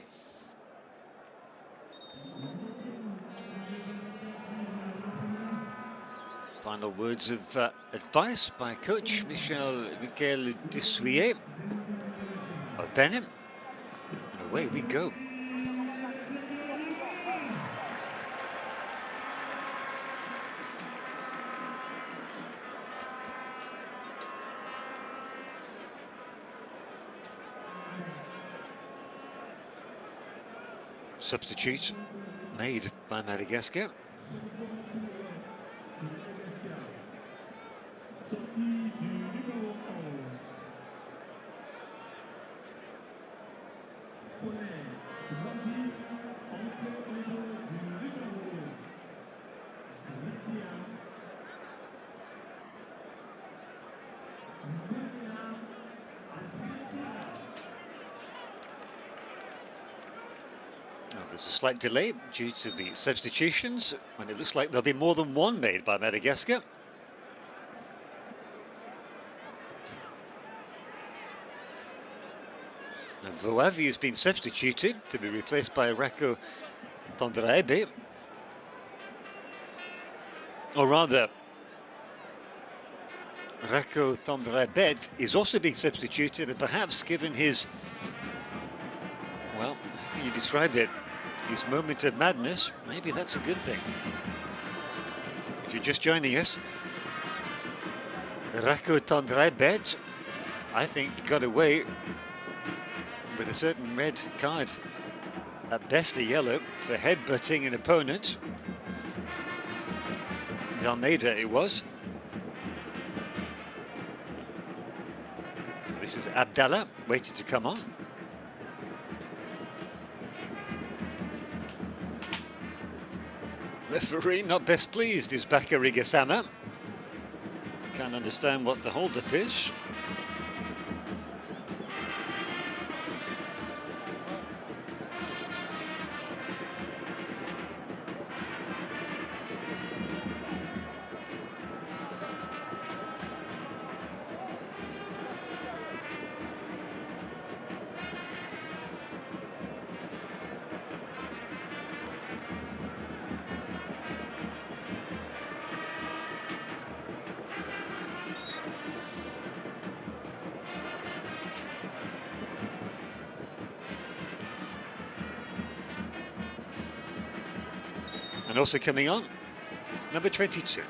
Final words of advice by coach Michel Desuyer of Benin. And away we go. Substitute made by Madagascar. There's a slight delay due to the substitutions, and it looks like there'll be more than one made by Madagascar. Now Voavi has been substituted to be replaced by Rako Tondraebe. Or rather, Rako Tondraebe is also being substituted, and perhaps given his, well, how can you describe it? His moment of madness, maybe that's a good thing. If you're just joining us, Rako Tondraebe, I think, got away with a certain red card. At best a yellow for headbutting an opponent. Almeida it was. This is Abdallah, waiting to come on. Referee not best pleased is Bakary Sama. I can't understand what the hold-up is. And also coming on, number 22.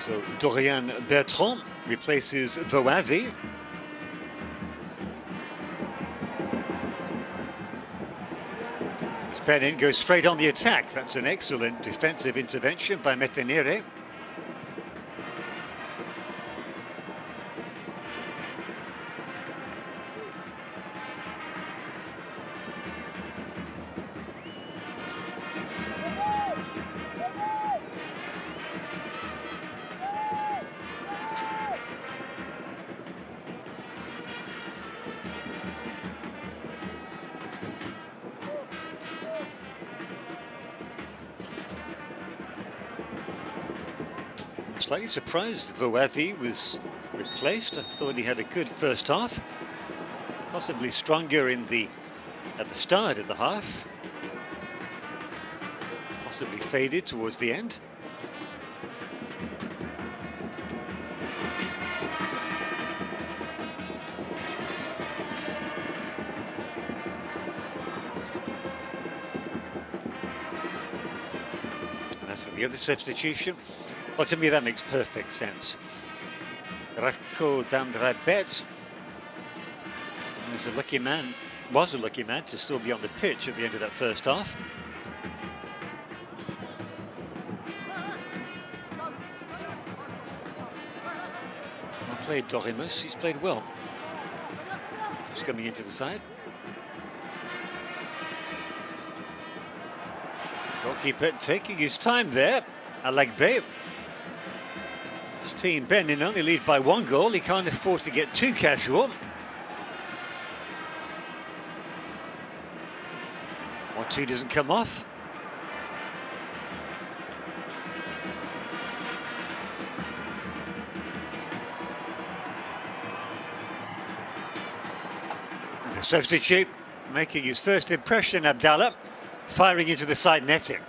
So Dorian Bertrand replaces Voavi. Benin goes straight on the attack. That's an excellent defensive intervention by Metenere. Slightly surprised Voavi was replaced. I thought he had a good first half, possibly stronger at the start of the half, possibly faded towards the end. And that's for the other substitution. Well, to me, that makes perfect sense. Rako Tondraebe was a lucky man to still be on the pitch at the end of that first half. played Dorimus. He's played well. Just coming into the side. Goalkeeper taking his time there. Alagbe. His team, Benin, only lead by 1 goal. He can't afford to get too casual. 1-2 doesn't come off. The substitute making his first impression, Abdallah, firing into the side netting.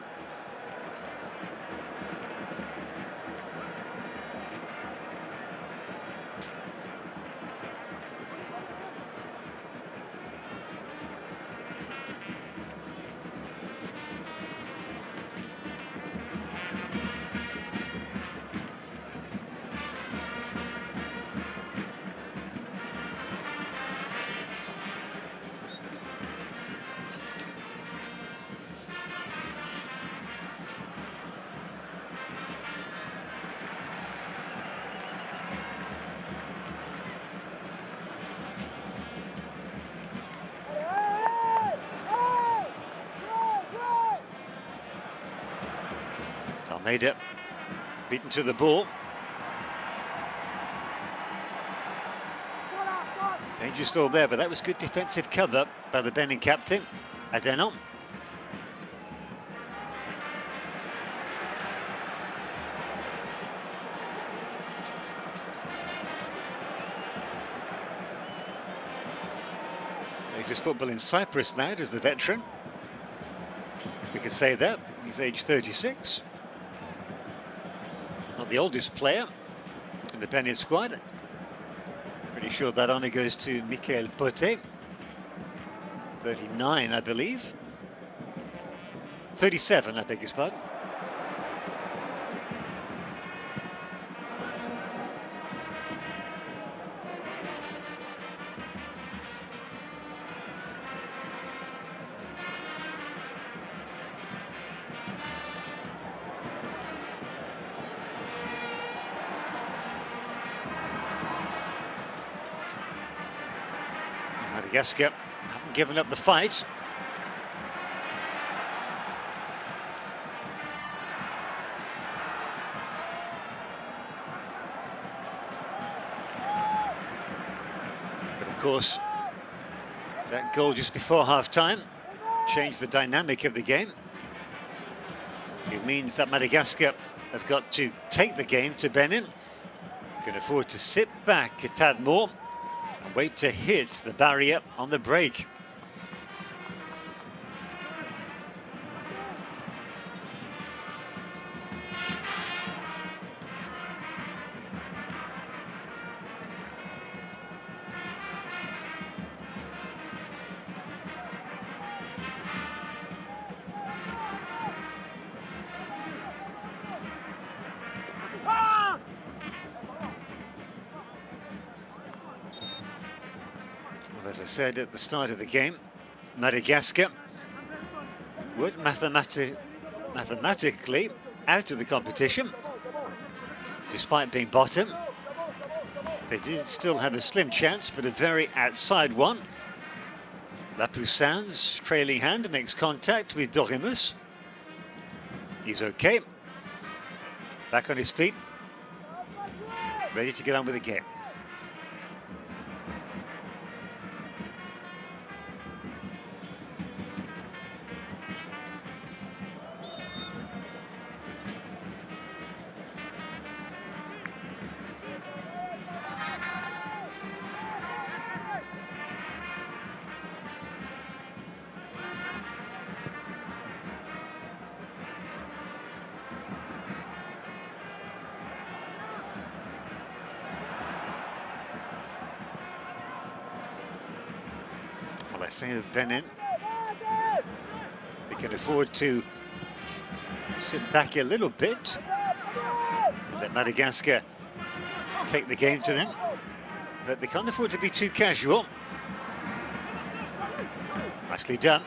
Almeida beaten to the ball. Danger still there, but that was good defensive cover by the Benin captain, Adenon. Plays his football in Cyprus now as the veteran. We could say that. He's age 36. Not the oldest player in the Benin squad. Pretty sure that honour goes to Michael Pote. 39, I believe. 37, I beg his pardon. Madagascar haven't given up the fight. But of course, that goal just before half-time changed the dynamic of the game. It means that Madagascar have got to take the game to Benin. Can afford to sit back a tad more and wait to hit the barrier on the break. As I said at the start of the game, Madagascar would mathematically out of the competition, despite being bottom. They did still have a slim chance, but a very outside one. Lapoussin's trailing hand makes contact with Dorimus. He's okay. Back on his feet, ready to get on with the game. Well, I say that Benin, they can afford to sit back a little bit and let Madagascar take the game to them, but they can't afford to be too casual. Nicely done.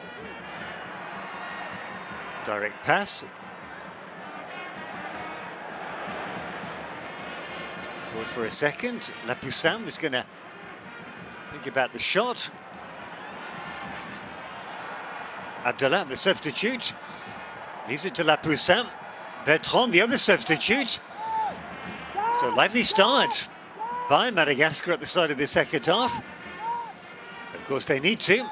Direct pass. Thought for a second, Lapoussin was going to think about the shot. Abdallah, the substitute, leaves it to Lapoussin. Bertrand, the other substitute. So a lively start by Madagascar at the start of the second half. Of course, they need to.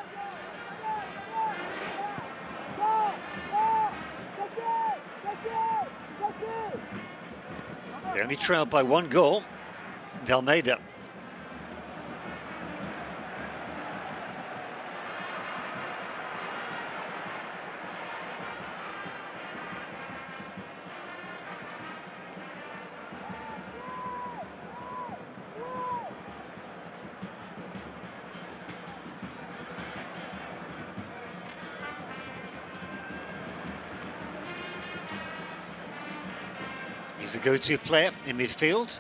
They only trailed by 1 goal. Dalmeida. He's the go-to player in midfield.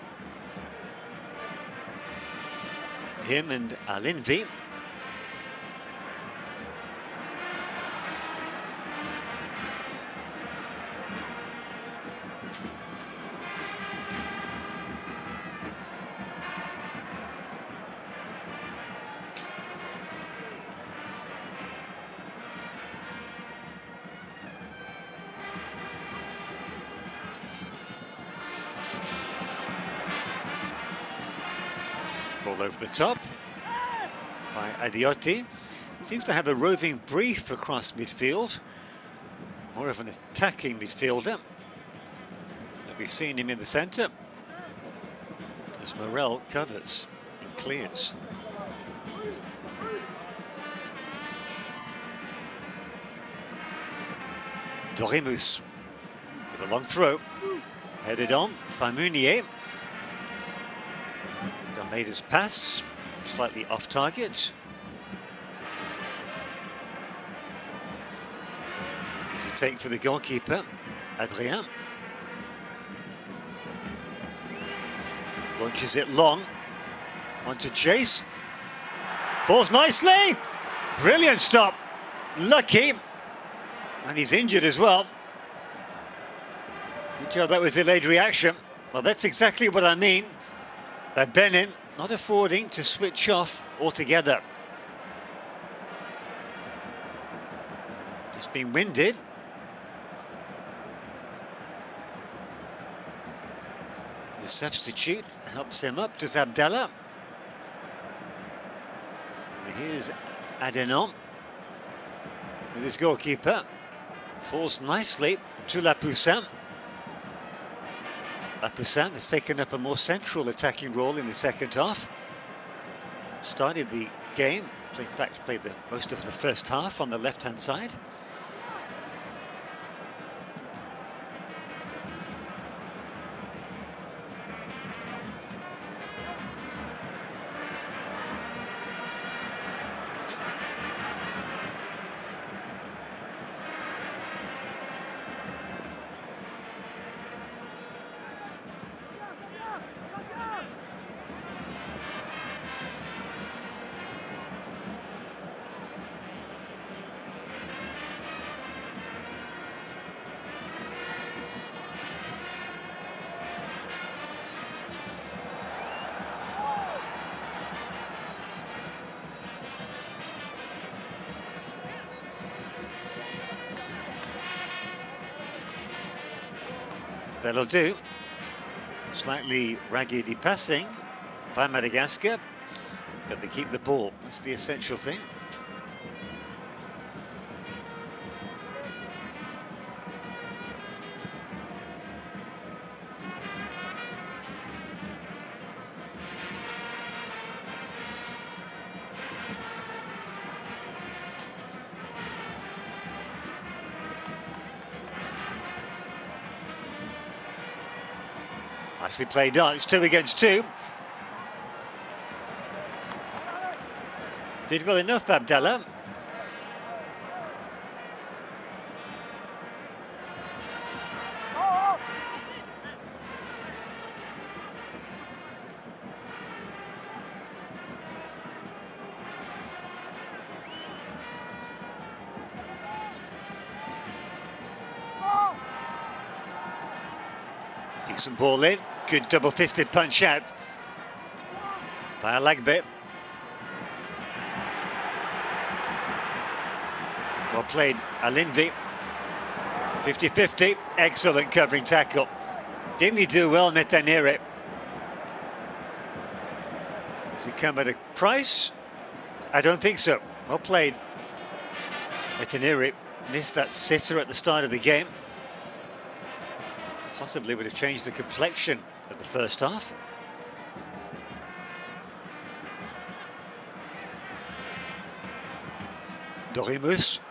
Him and Alinvi. Ball over the top by Adiotti. Seems to have a roving brief across midfield. More of an attacking midfielder. But we've seen him in the centre as Morel covers and clears. Dorimus with a long throw. Headed on by Meunier. Dalmeida's pass, slightly off target. Easy take for the goalkeeper, Adrien. Launches it long, on to chase. Falls nicely! Brilliant stop, lucky. And he's injured as well. Good job, that was delayed reaction. Well, that's exactly what I mean. By Benin not affording to switch off altogether. It's been winded. The substitute helps him up to Abdallah. And here's Adenon with his goalkeeper. Falls nicely to Lapoussin. Lapoussin has taken up a more central attacking role in the second half. Started the game, in fact played the most of the first half on the left-hand side. That'll do. Slightly raggedy passing by Madagascar, but they keep the ball. That's the essential thing. Nicely played on, it's 2 against 2. Did well enough, Abdallah. Decent ball in. Good double-fisted punch out by Alagbe. Well played, Alinvi. 50-50, excellent covering tackle. Didn't he do well, Netanere? Does he come at a price? I don't think so. Well played. Netanere missed that sitter at the start of the game. Possibly would have changed the complexion of the first half. Dorimus.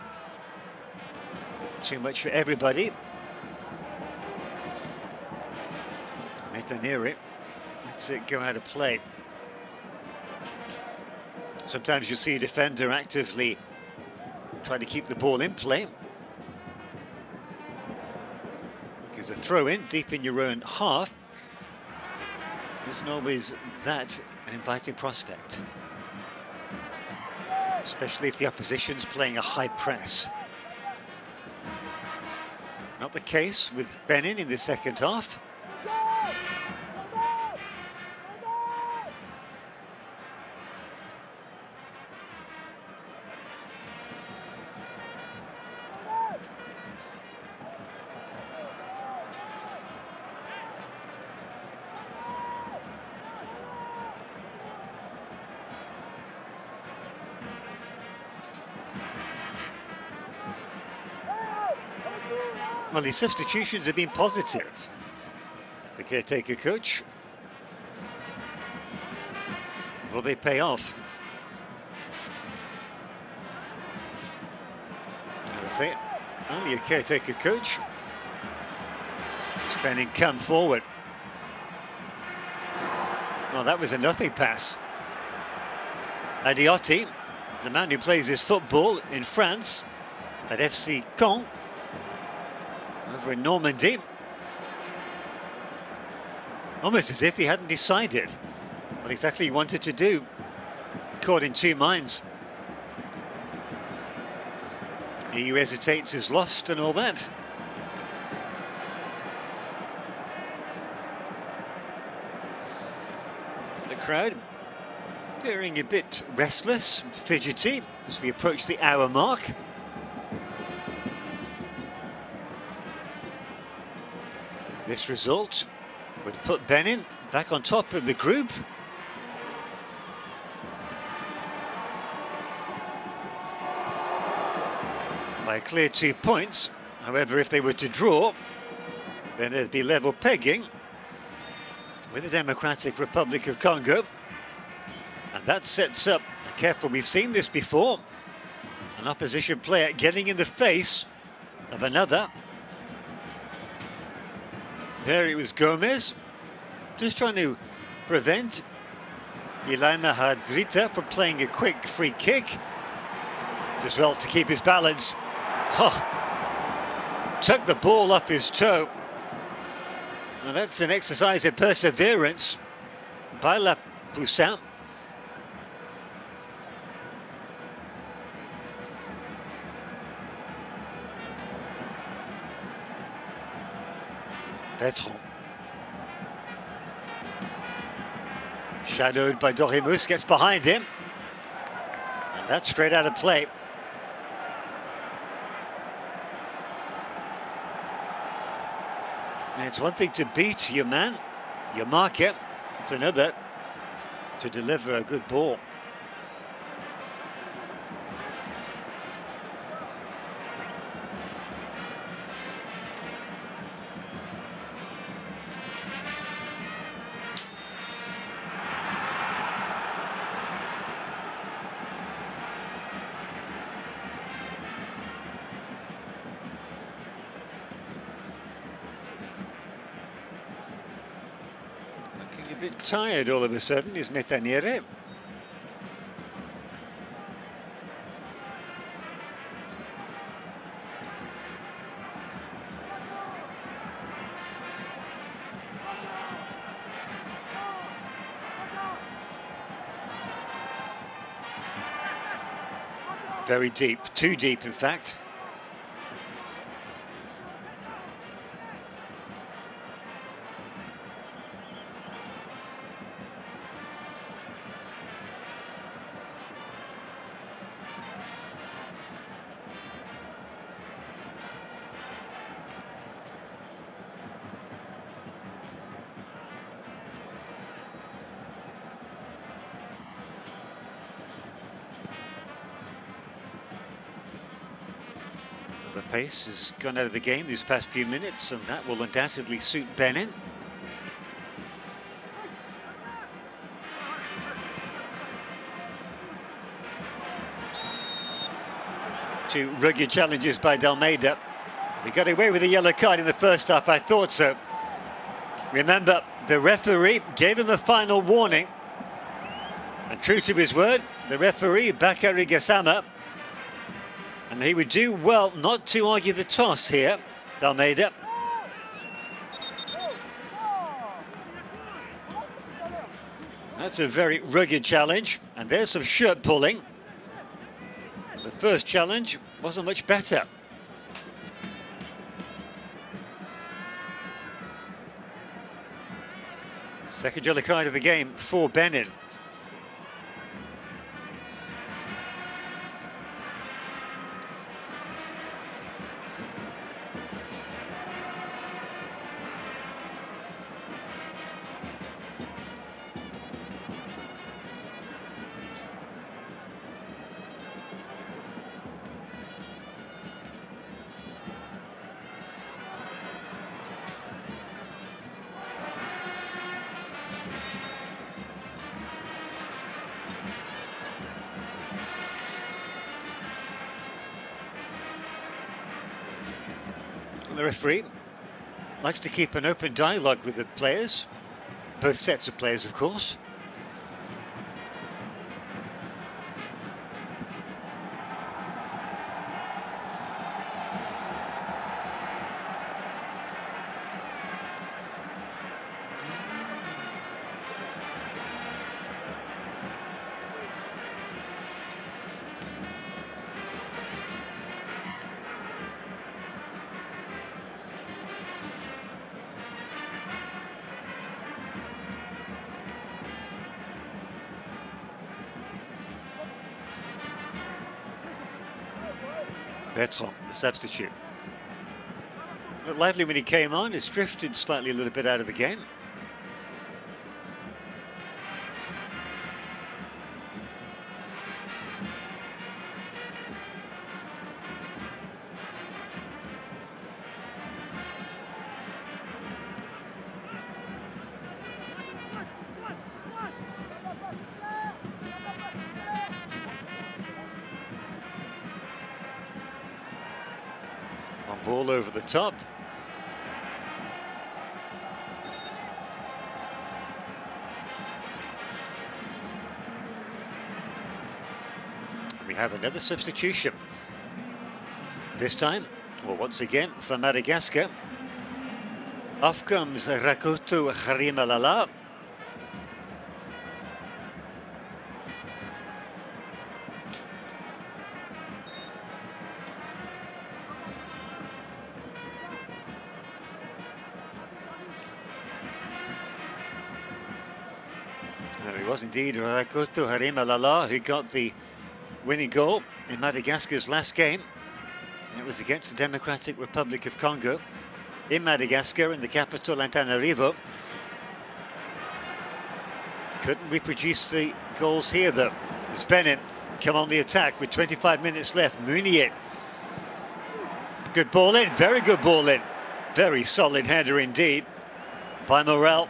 Too much for everybody. Netanere lets it go out of play. Sometimes you see a defender actively trying to keep the ball in play. Because a throw-in deep in your own half isn't always that an inviting prospect. Especially if the opposition's playing a high press. Not the case with Benin in the second half. Well, the substitutions have been positive. The caretaker coach. Will they pay off? As I say, only a caretaker coach. Benin come forward. Well, that was a nothing pass. Adiotti, the man who plays his football in France at FC Caen, over in Normandy. Almost as if he hadn't decided what exactly he wanted to do. Caught in two minds. He who hesitates is lost and all that. The crowd appearing a bit restless, fidgety as we approach the hour mark. This result would put Benin back on top of the group. By a clear 2 points. However, if they were to draw, then it'd be level pegging with the Democratic Republic of Congo. And that sets up, careful, we've seen this before, an opposition player getting in the face of another. There it was Gomez, just trying to prevent Ilaima Hadrita from playing a quick free kick. Just well to keep his balance. Oh, took the ball off his toe. Now that's an exercise in perseverance by La Poussin. Petron. Shadowed by Dorimus, gets behind him. And that's straight out of play. And it's one thing to beat your man, your marker. It's another to deliver a good ball. A bit tired all of a sudden is Netanere. Very deep, too deep in fact. the pace has gone out of the game these past few minutes, and that will undoubtedly suit Benin. Two rugged challenges by Dalmeida. We got away with a yellow card in the first half, I thought so. Remember, the referee gave him a final warning. And true to his word, the referee, Bakary Gassama, and he would do well not to argue the toss here, Dalmeida. That's a very rugged challenge, and there's some shirt pulling. The first challenge wasn't much better. Second yellow card of the game for Benin. The referee likes to keep an open dialogue with the players, both sets of players, of course. Bertrand, the substitute. Looked lively when he came on. He's drifted slightly a little bit out of the game. On ball over the top. We have another substitution. This time, well, once again, for Madagascar. Off comes Rakoto Harimalala. It was indeed Rakoto Harimalala who got the winning goal in Madagascar's last game. It was against the Democratic Republic of Congo in Madagascar, in the capital Antananarivo. Couldn't reproduce the goals here though. It's Benin come on the attack with 25 minutes left. Mounier. Good ball in, very good ball in. Very solid header indeed by Morel.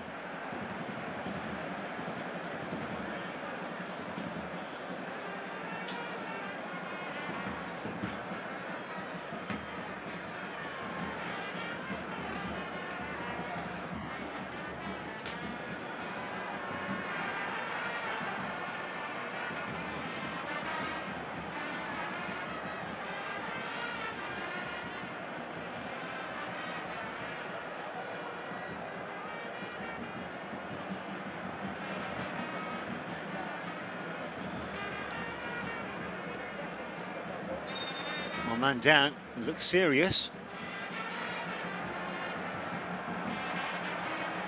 One man down, looks serious.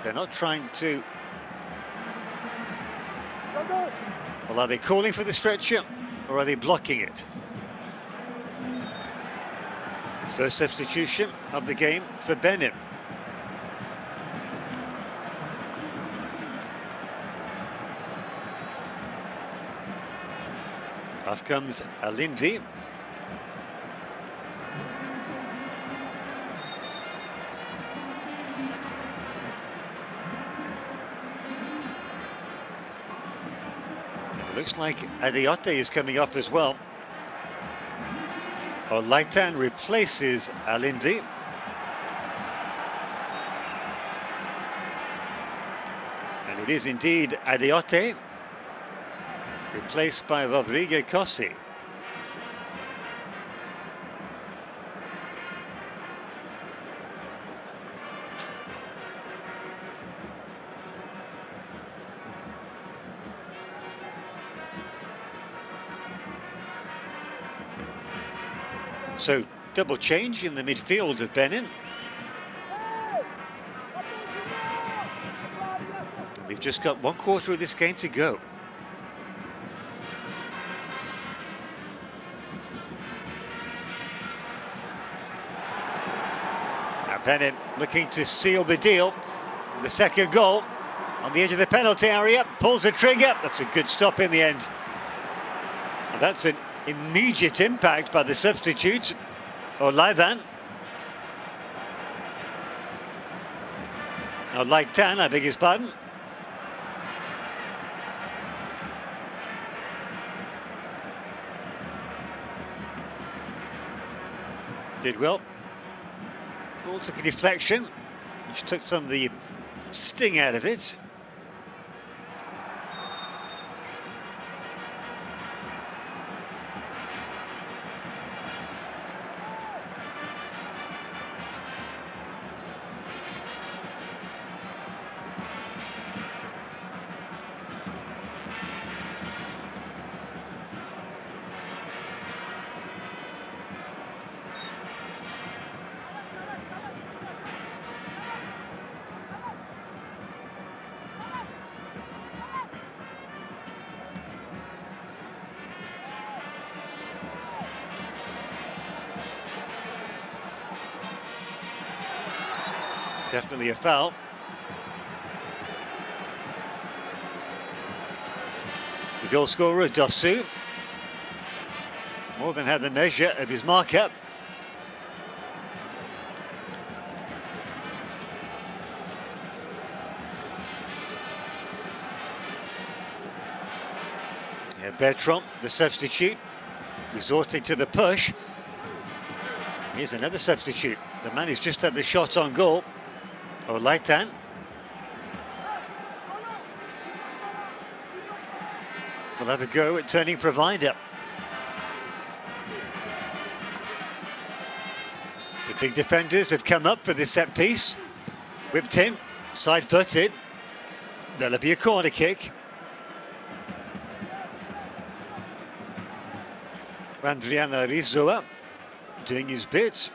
They're not trying to... Well, are they calling for the stretcher or are they blocking it? First substitution of the game for Benin. Off comes Alinvi. Looks like Adiote is coming off as well. Olaitan replaces Alindi. And it is indeed Adiote, replaced by Rodrigo Cosi. So, double change in the midfield of Benin. And we've just got 1/4 of this game to go. Now Benin looking to seal the deal. The second goal on the edge of the penalty area, pulls the trigger. That's a good stop in the end. And that's an immediate impact by the substitute, Olaitan. Olaitan, I beg his pardon. Did well. Ball took a deflection, which took some of the sting out of it. Definitely a foul. The goal scorer, Dosu, more than had the measure of his markup. Yeah, Bertrand, the substitute, resorting to the push. Here's another substitute. The man who's just had the shot on goal. Olaitan. Will have a go at turning provider. The big defenders have come up for this set piece. Whipped in, side-footed. There'll be a corner kick. Randriana Rizoa doing his bit.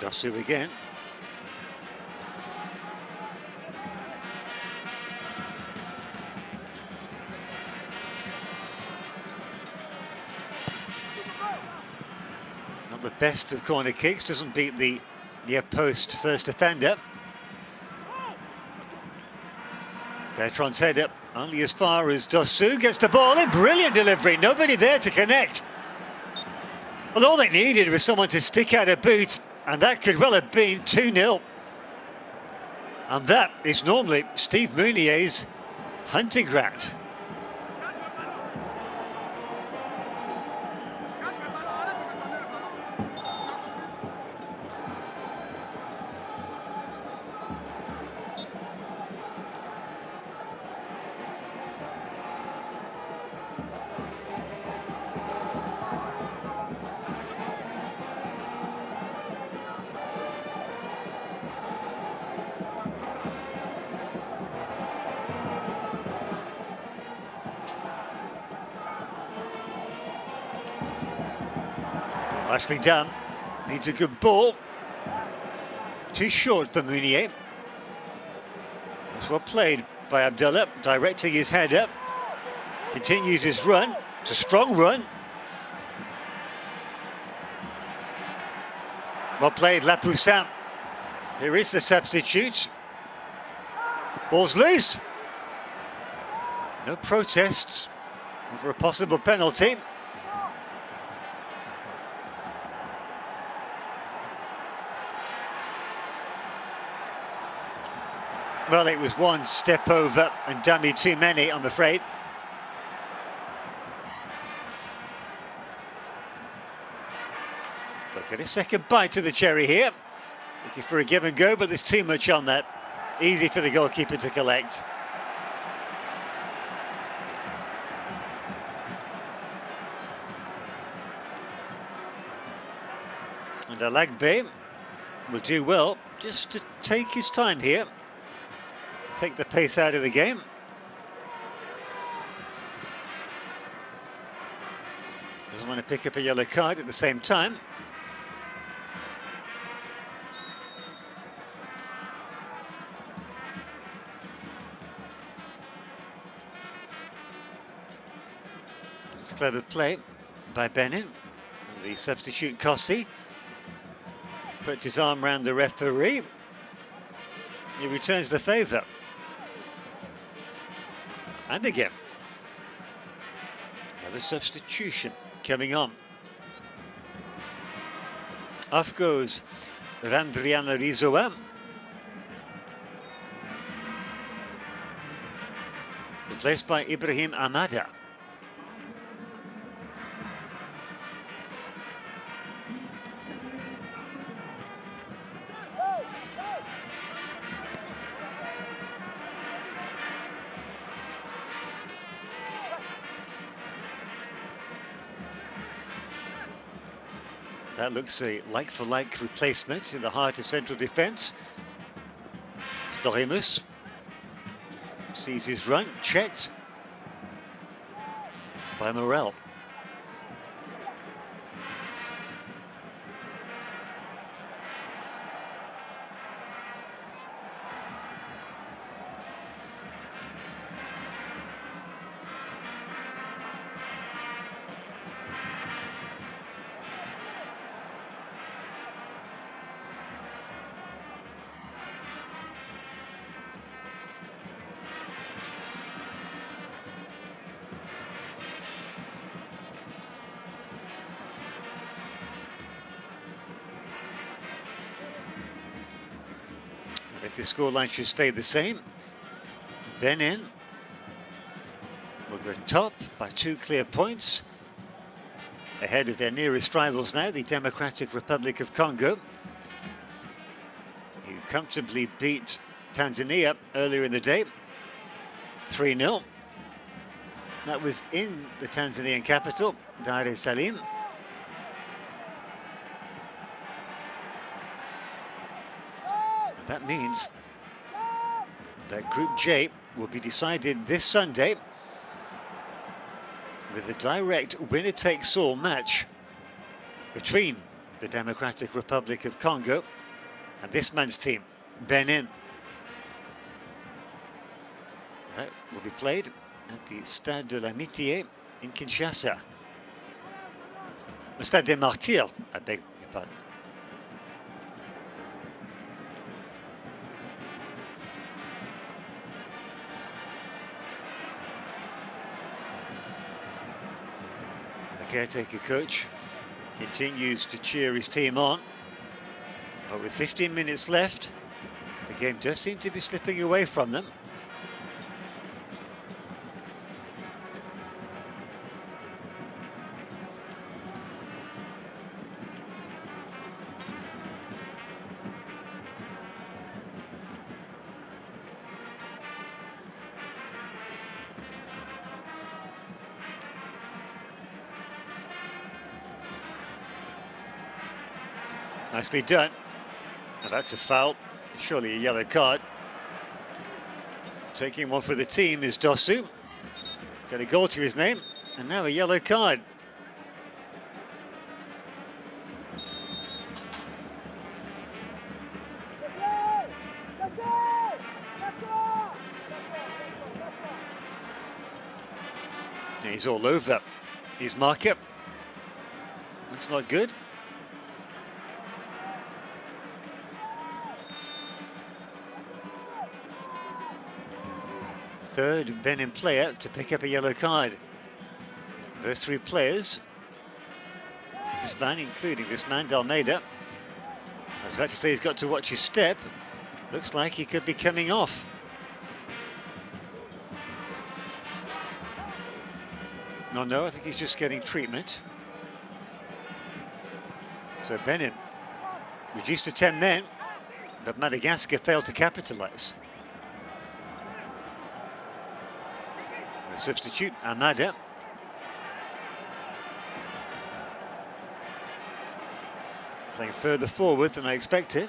Dosu again. Not the best of corner kicks, doesn't beat the near post first offender. Bertrand's head up only as far as Dosu gets the ball in. Brilliant delivery, nobody there to connect. Well, all they needed was someone to stick out a boot, and that could well have been 2-0. And that is normally Steve Mounier's hunting ground. Nicely done. Needs a good ball. Too short for Mounier. That's well played by Abdullah, directing his head up. Continues his run. It's a strong run. Well played, Lapoussin. Here is the substitute. Ball's loose. No protests over a possible penalty. Well, it was one step over and dummy too many, I'm afraid. Look at a second bite to the cherry here. Looking for a give and go, but there's too much on that. Easy for the goalkeeper to collect. And Alagbe will do well just to take his time here. Take the pace out of the game. Doesn't want to pick up a yellow card at the same time. It's clever play by Benin. And the substitute Costa puts his arm around the referee. He returns the favour. And again. Another substitution coming on. Off goes Randriana Rizoa. Replaced by Ibrahim Amada. That looks a like-for-like replacement in the heart of central defence. Doremus sees his run checked by Morel. If the scoreline should stay the same, Benin will go top by 2 clear points, ahead of their nearest rivals now, the Democratic Republic of Congo, who comfortably beat Tanzania earlier in the day, 3-0. That was in the Tanzanian capital, Dar es Salaam. That means that Group J will be decided this Sunday with a direct winner-takes-all match between the Democratic Republic of Congo and this man's team, Benin. That will be played at the Stade de l'Amitié in Kinshasa. The Stade des Martyrs, I beg your pardon. Caretaker coach continues to cheer his team on, but with 15 minutes left, the game does seem to be slipping away from them. Nicely done. Now that's a foul, surely a yellow card. Taking one for the team is Dosu. Got a goal to his name, and now a yellow card. He's all over his marker. That's not good. Third Benin player to pick up a yellow card. Those 3 players, this man, including this man, Dalmeida. I was about to say he's got to watch his step, Looks like he could be coming off. No, I think he's just getting treatment. So Benin reduced to 10 men, but Madagascar failed to capitalize. The substitute, Amada. Playing further forward than I expected.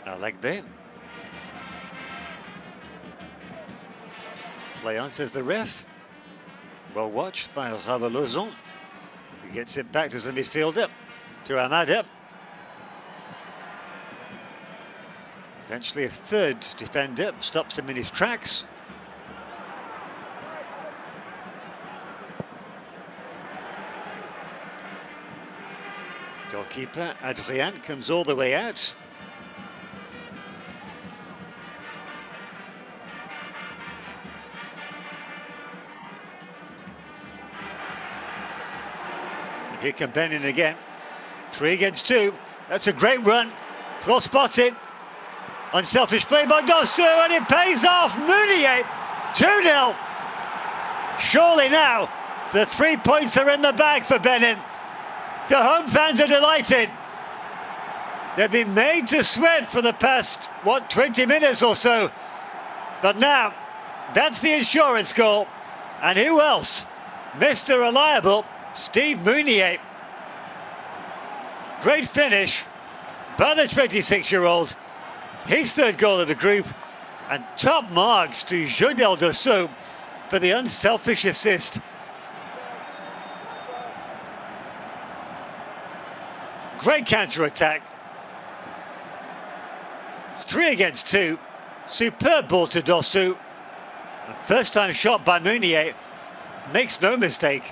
I like that. Play on, says the ref. Well watched by Ravalozon. He gets it back to the midfielder, to Amada. Eventually a third defender stops him in his tracks. Goalkeeper Adrian comes all the way out. Here come Benin again. 3 against 2. That's a great run. Well spotted. Unselfish play by Dosu, and it pays off. Mounier, 2-0. Surely now, the 3 points are in the bag for Benin. The home fans are delighted. They've been made to sweat for the past, 20 minutes or so. But now, that's the insurance goal. And who else? Mr. Reliable, Steve Mounier. Great finish by the 26-year-old. His 3rd goal of the group, and top marks to Jodel Dosso for the unselfish assist. Great counter-attack. It's 3 against 2. Superb ball to Dosso. First time shot by Mounier. Makes no mistake.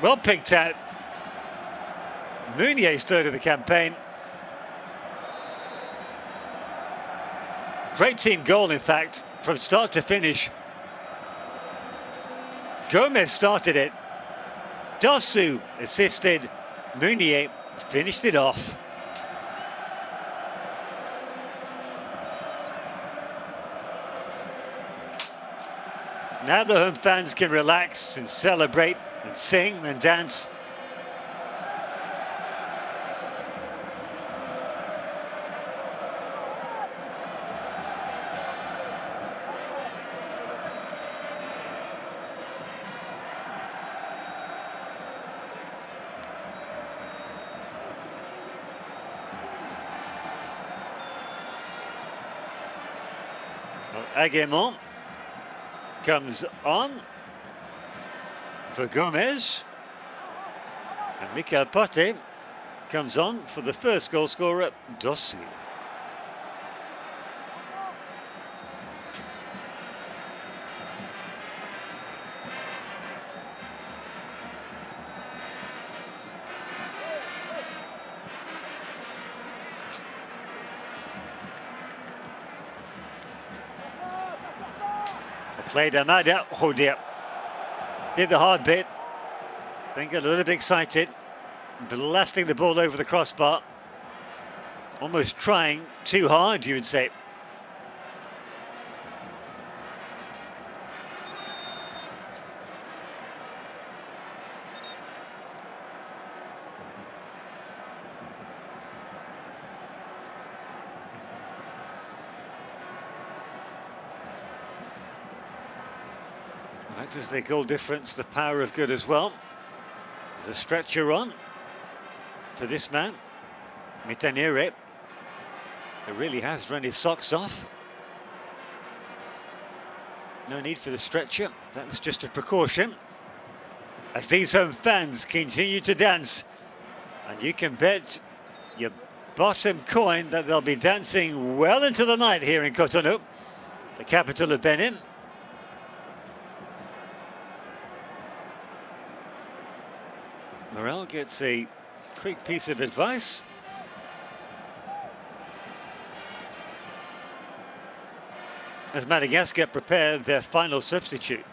Well picked out. Mounier's 3rd of the campaign. Great team goal, in fact, from start to finish. Gomez started it. Dosu assisted. Mounier finished it off. Now the home fans can relax and celebrate and sing and dance. Aguemon comes on for Gomez, and Michael Pote comes on for the first goal scorer, Dosu. Played Amada, oh dear. Did the hard bit, then got a little bit excited, blasting the ball over the crossbar. Almost trying too hard, you would say. That is the goal difference, the power of good as well. There's a stretcher on for this man, Mitanire. He really has run his socks off. No need for the stretcher, that was just a precaution. As these home fans continue to dance, and you can bet your bottom coin that they'll be dancing well into the night here in Cotonou, the capital of Benin. Morel gets a quick piece of advice. As Madagascar prepare their final substitute.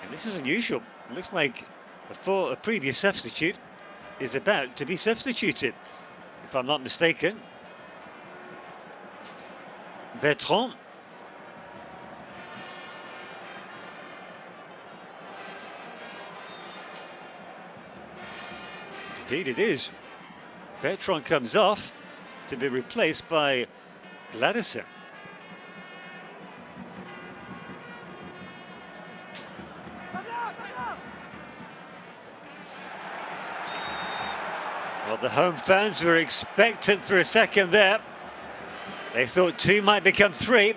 And this is unusual. It looks like a previous substitute is about to be substituted, if I'm not mistaken. Bertrand. Indeed it is. Bertrand comes off to be replaced by Gladison. Well, the home fans were expectant for a second there. They thought 2 might become 3.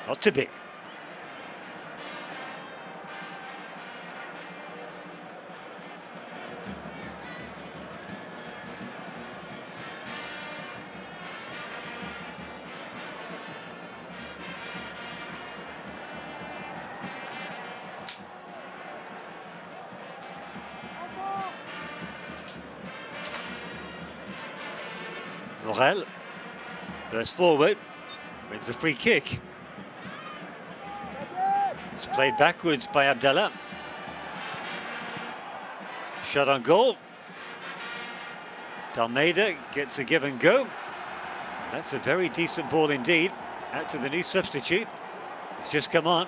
Not to be. Morel bursts forward, wins the free kick. It's played backwards by Abdallah. Shot on goal. Almeida gets a give and go. That's a very decent ball indeed. Out to the new substitute. It's just come on.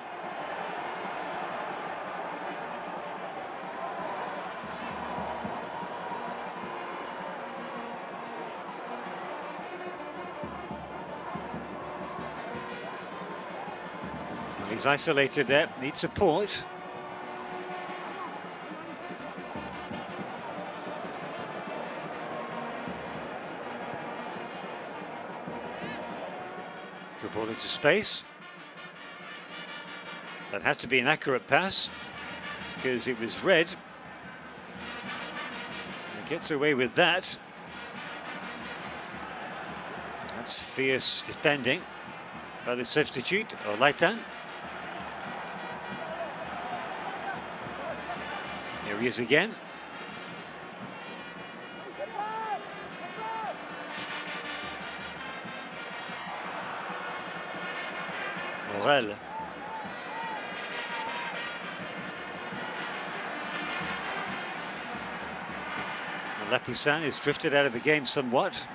He's isolated there, needs support. Good ball into space. That has to be an accurate pass because it was red. And he gets away with that. That's fierce defending by the substitute, Olaitan. Here he is again. Morel. Lapoussin is drifted out of the game somewhat.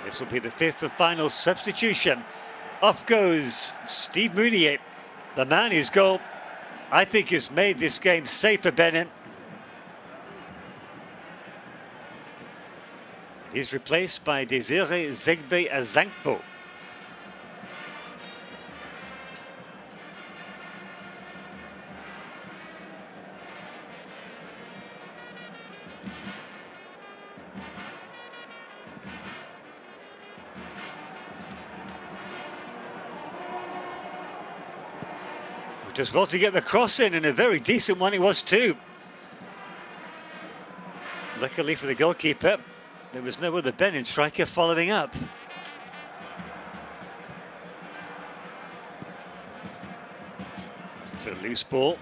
This will be the 5th and final substitution. Off goes Steve Mounier, the man whose goal, I think, has made this game safe for Benin. He's replaced by Desiré Zegbe Azankpo. Just well to get the cross in, and a very decent one it was too. Luckily for the goalkeeper, there was no other Benin striker following up. It's a loose ball.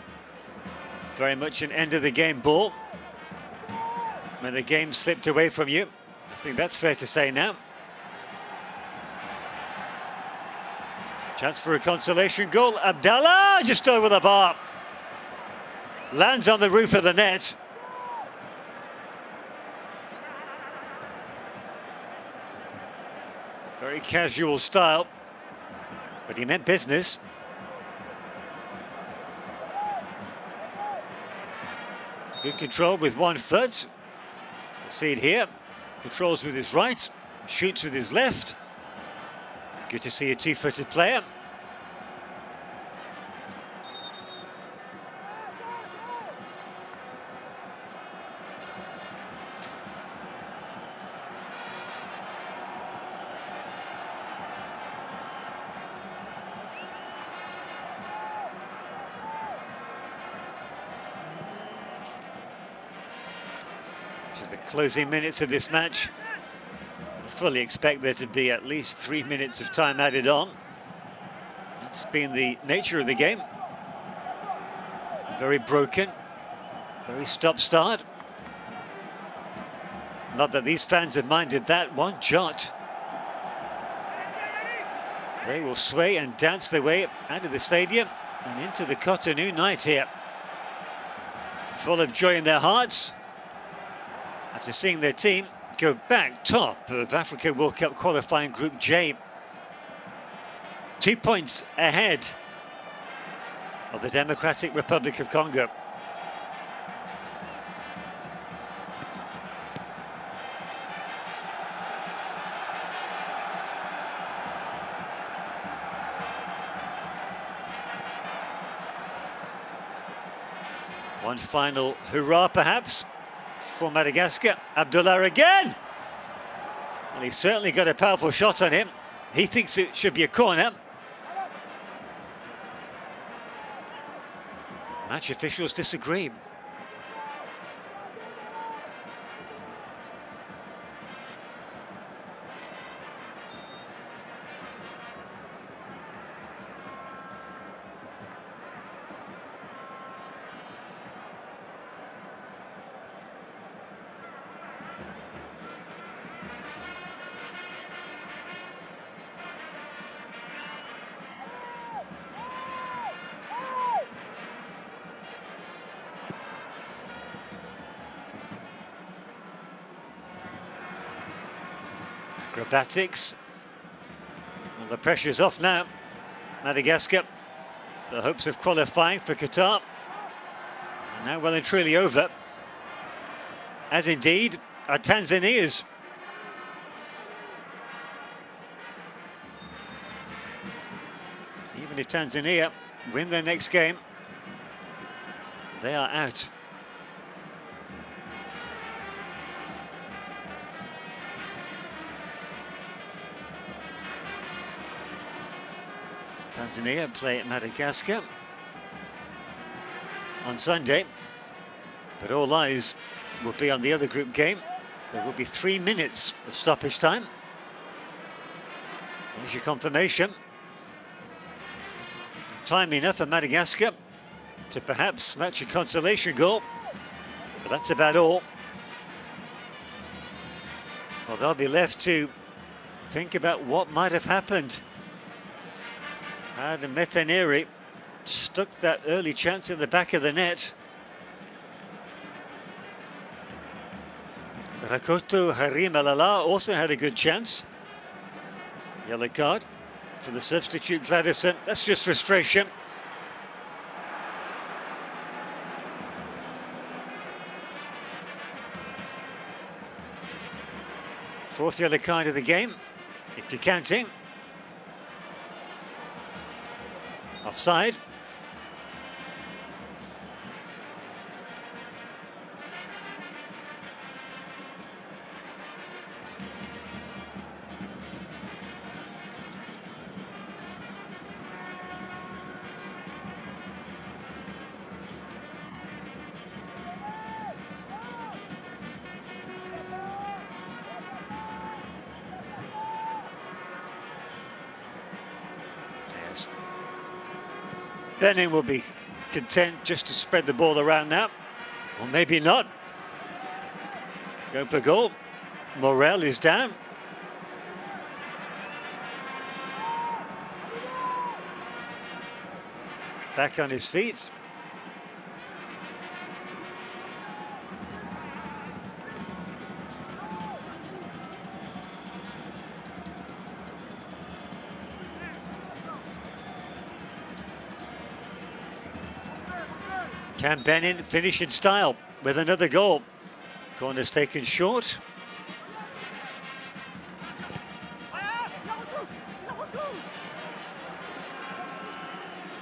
Very much an end of the game ball. When the game slipped away from you. I think that's fair to say now. Chance for a consolation goal. Abdallah just over the bar. Lands on the roof of the net. Very casual style, but he meant business. Good control with one foot. You see it here. Controls with his right, shoots with his left. Good to see a two-footed player. to the closing minutes of this match. I fully expect there to be at least 3 minutes of time added on. That's been the nature of the game. Very broken, very stop-start. Not that these fans have minded that one jot. They will sway and dance their way out of the stadium and into the Cotonou night here. Full of joy in their hearts after seeing their team go back top of Africa World Cup qualifying Group J. 2 points ahead of the Democratic Republic of Congo. One final hurrah, perhaps, for Madagascar. Abdullah again! And he's certainly got a powerful shot on him. He thinks it should be a corner. Match officials disagree. Acrobatics. Well, the pressure's off now. Madagascar, the hopes of qualifying for Qatar are now well and truly over, as indeed are Tanzania's. Even if Tanzania win their next game, they are out. Tanzania play at Madagascar on Sunday, but all eyes will be on the other group game. There will be 3 minutes of stoppage time. There's your confirmation. Time enough for Madagascar to perhaps snatch a consolation goal, but that's about all. Well, they'll be left to think about what might have happened. And Metaneri stuck that early chance in the back of the net. Rakoto Harimalala also had a good chance. Yellow card for the substitute Gladison. That's just frustration. Fourth yellow card of the game, if you're counting. Offside. Yes. Benin will be content just to spread the ball around now. Or maybe not. Go for goal. Morel is down. Back on his feet. Can Benin finish in style with another goal? Corner's taken short.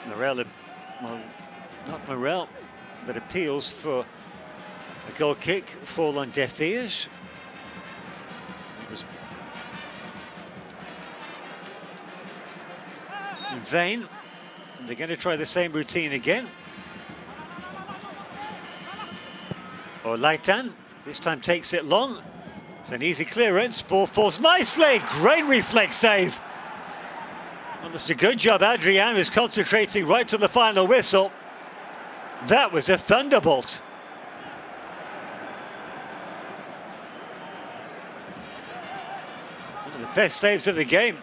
Morel, well, not Morel, but appeals for a goal kick fall on deaf ears. It was in vain. They're going to try the same routine again. Or Laitan This time takes it long. It's an easy clearance. Ball falls nicely. Great reflex save. Well, that's a good job. Adrian is concentrating right to the final whistle. That was a thunderbolt. One of the best saves of the game.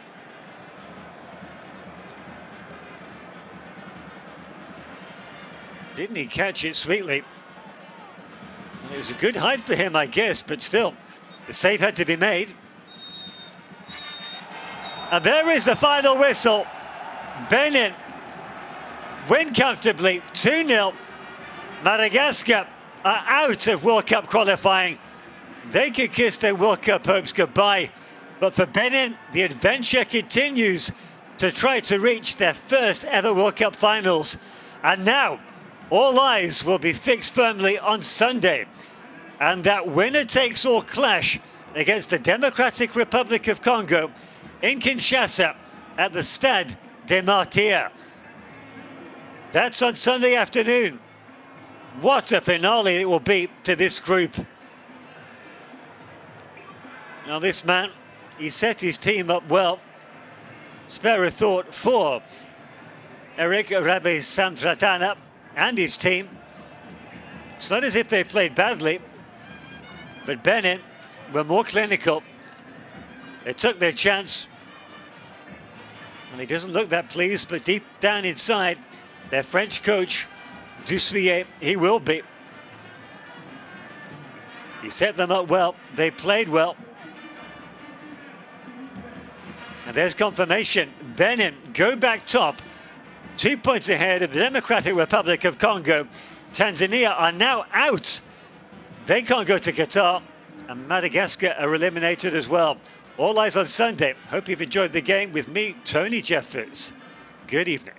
Didn't he catch it sweetly? It was a good height for him, I guess, but still, the save had to be made. And there is the final whistle. Benin win comfortably, 2-0. Madagascar are out of World Cup qualifying. They could kiss their World Cup hopes goodbye. But for Benin, the adventure continues to try to reach their first ever World Cup finals. And now, all eyes will be fixed firmly on Sunday. And that winner-takes-all clash against the Democratic Republic of Congo in Kinshasa at the Stade des Martyrs. That's on Sunday afternoon. What a finale it will be to this group. Now this man, he set his team up well. Spare a thought for Eric Rabe-Santratana and his team. It's not as if they played badly, but Benin were more clinical. They took their chance. And he doesn't look that pleased, but deep down inside, their French coach, Dussuyer, he will be. He set them up well. They played well. And there's confirmation. Benin go back top. 2 points ahead of the Democratic Republic of Congo. Tanzania are now out. They can't go to Qatar. And Madagascar are eliminated as well. All eyes on Sunday. Hope you've enjoyed the game with me, Tony Jeffers. Good evening.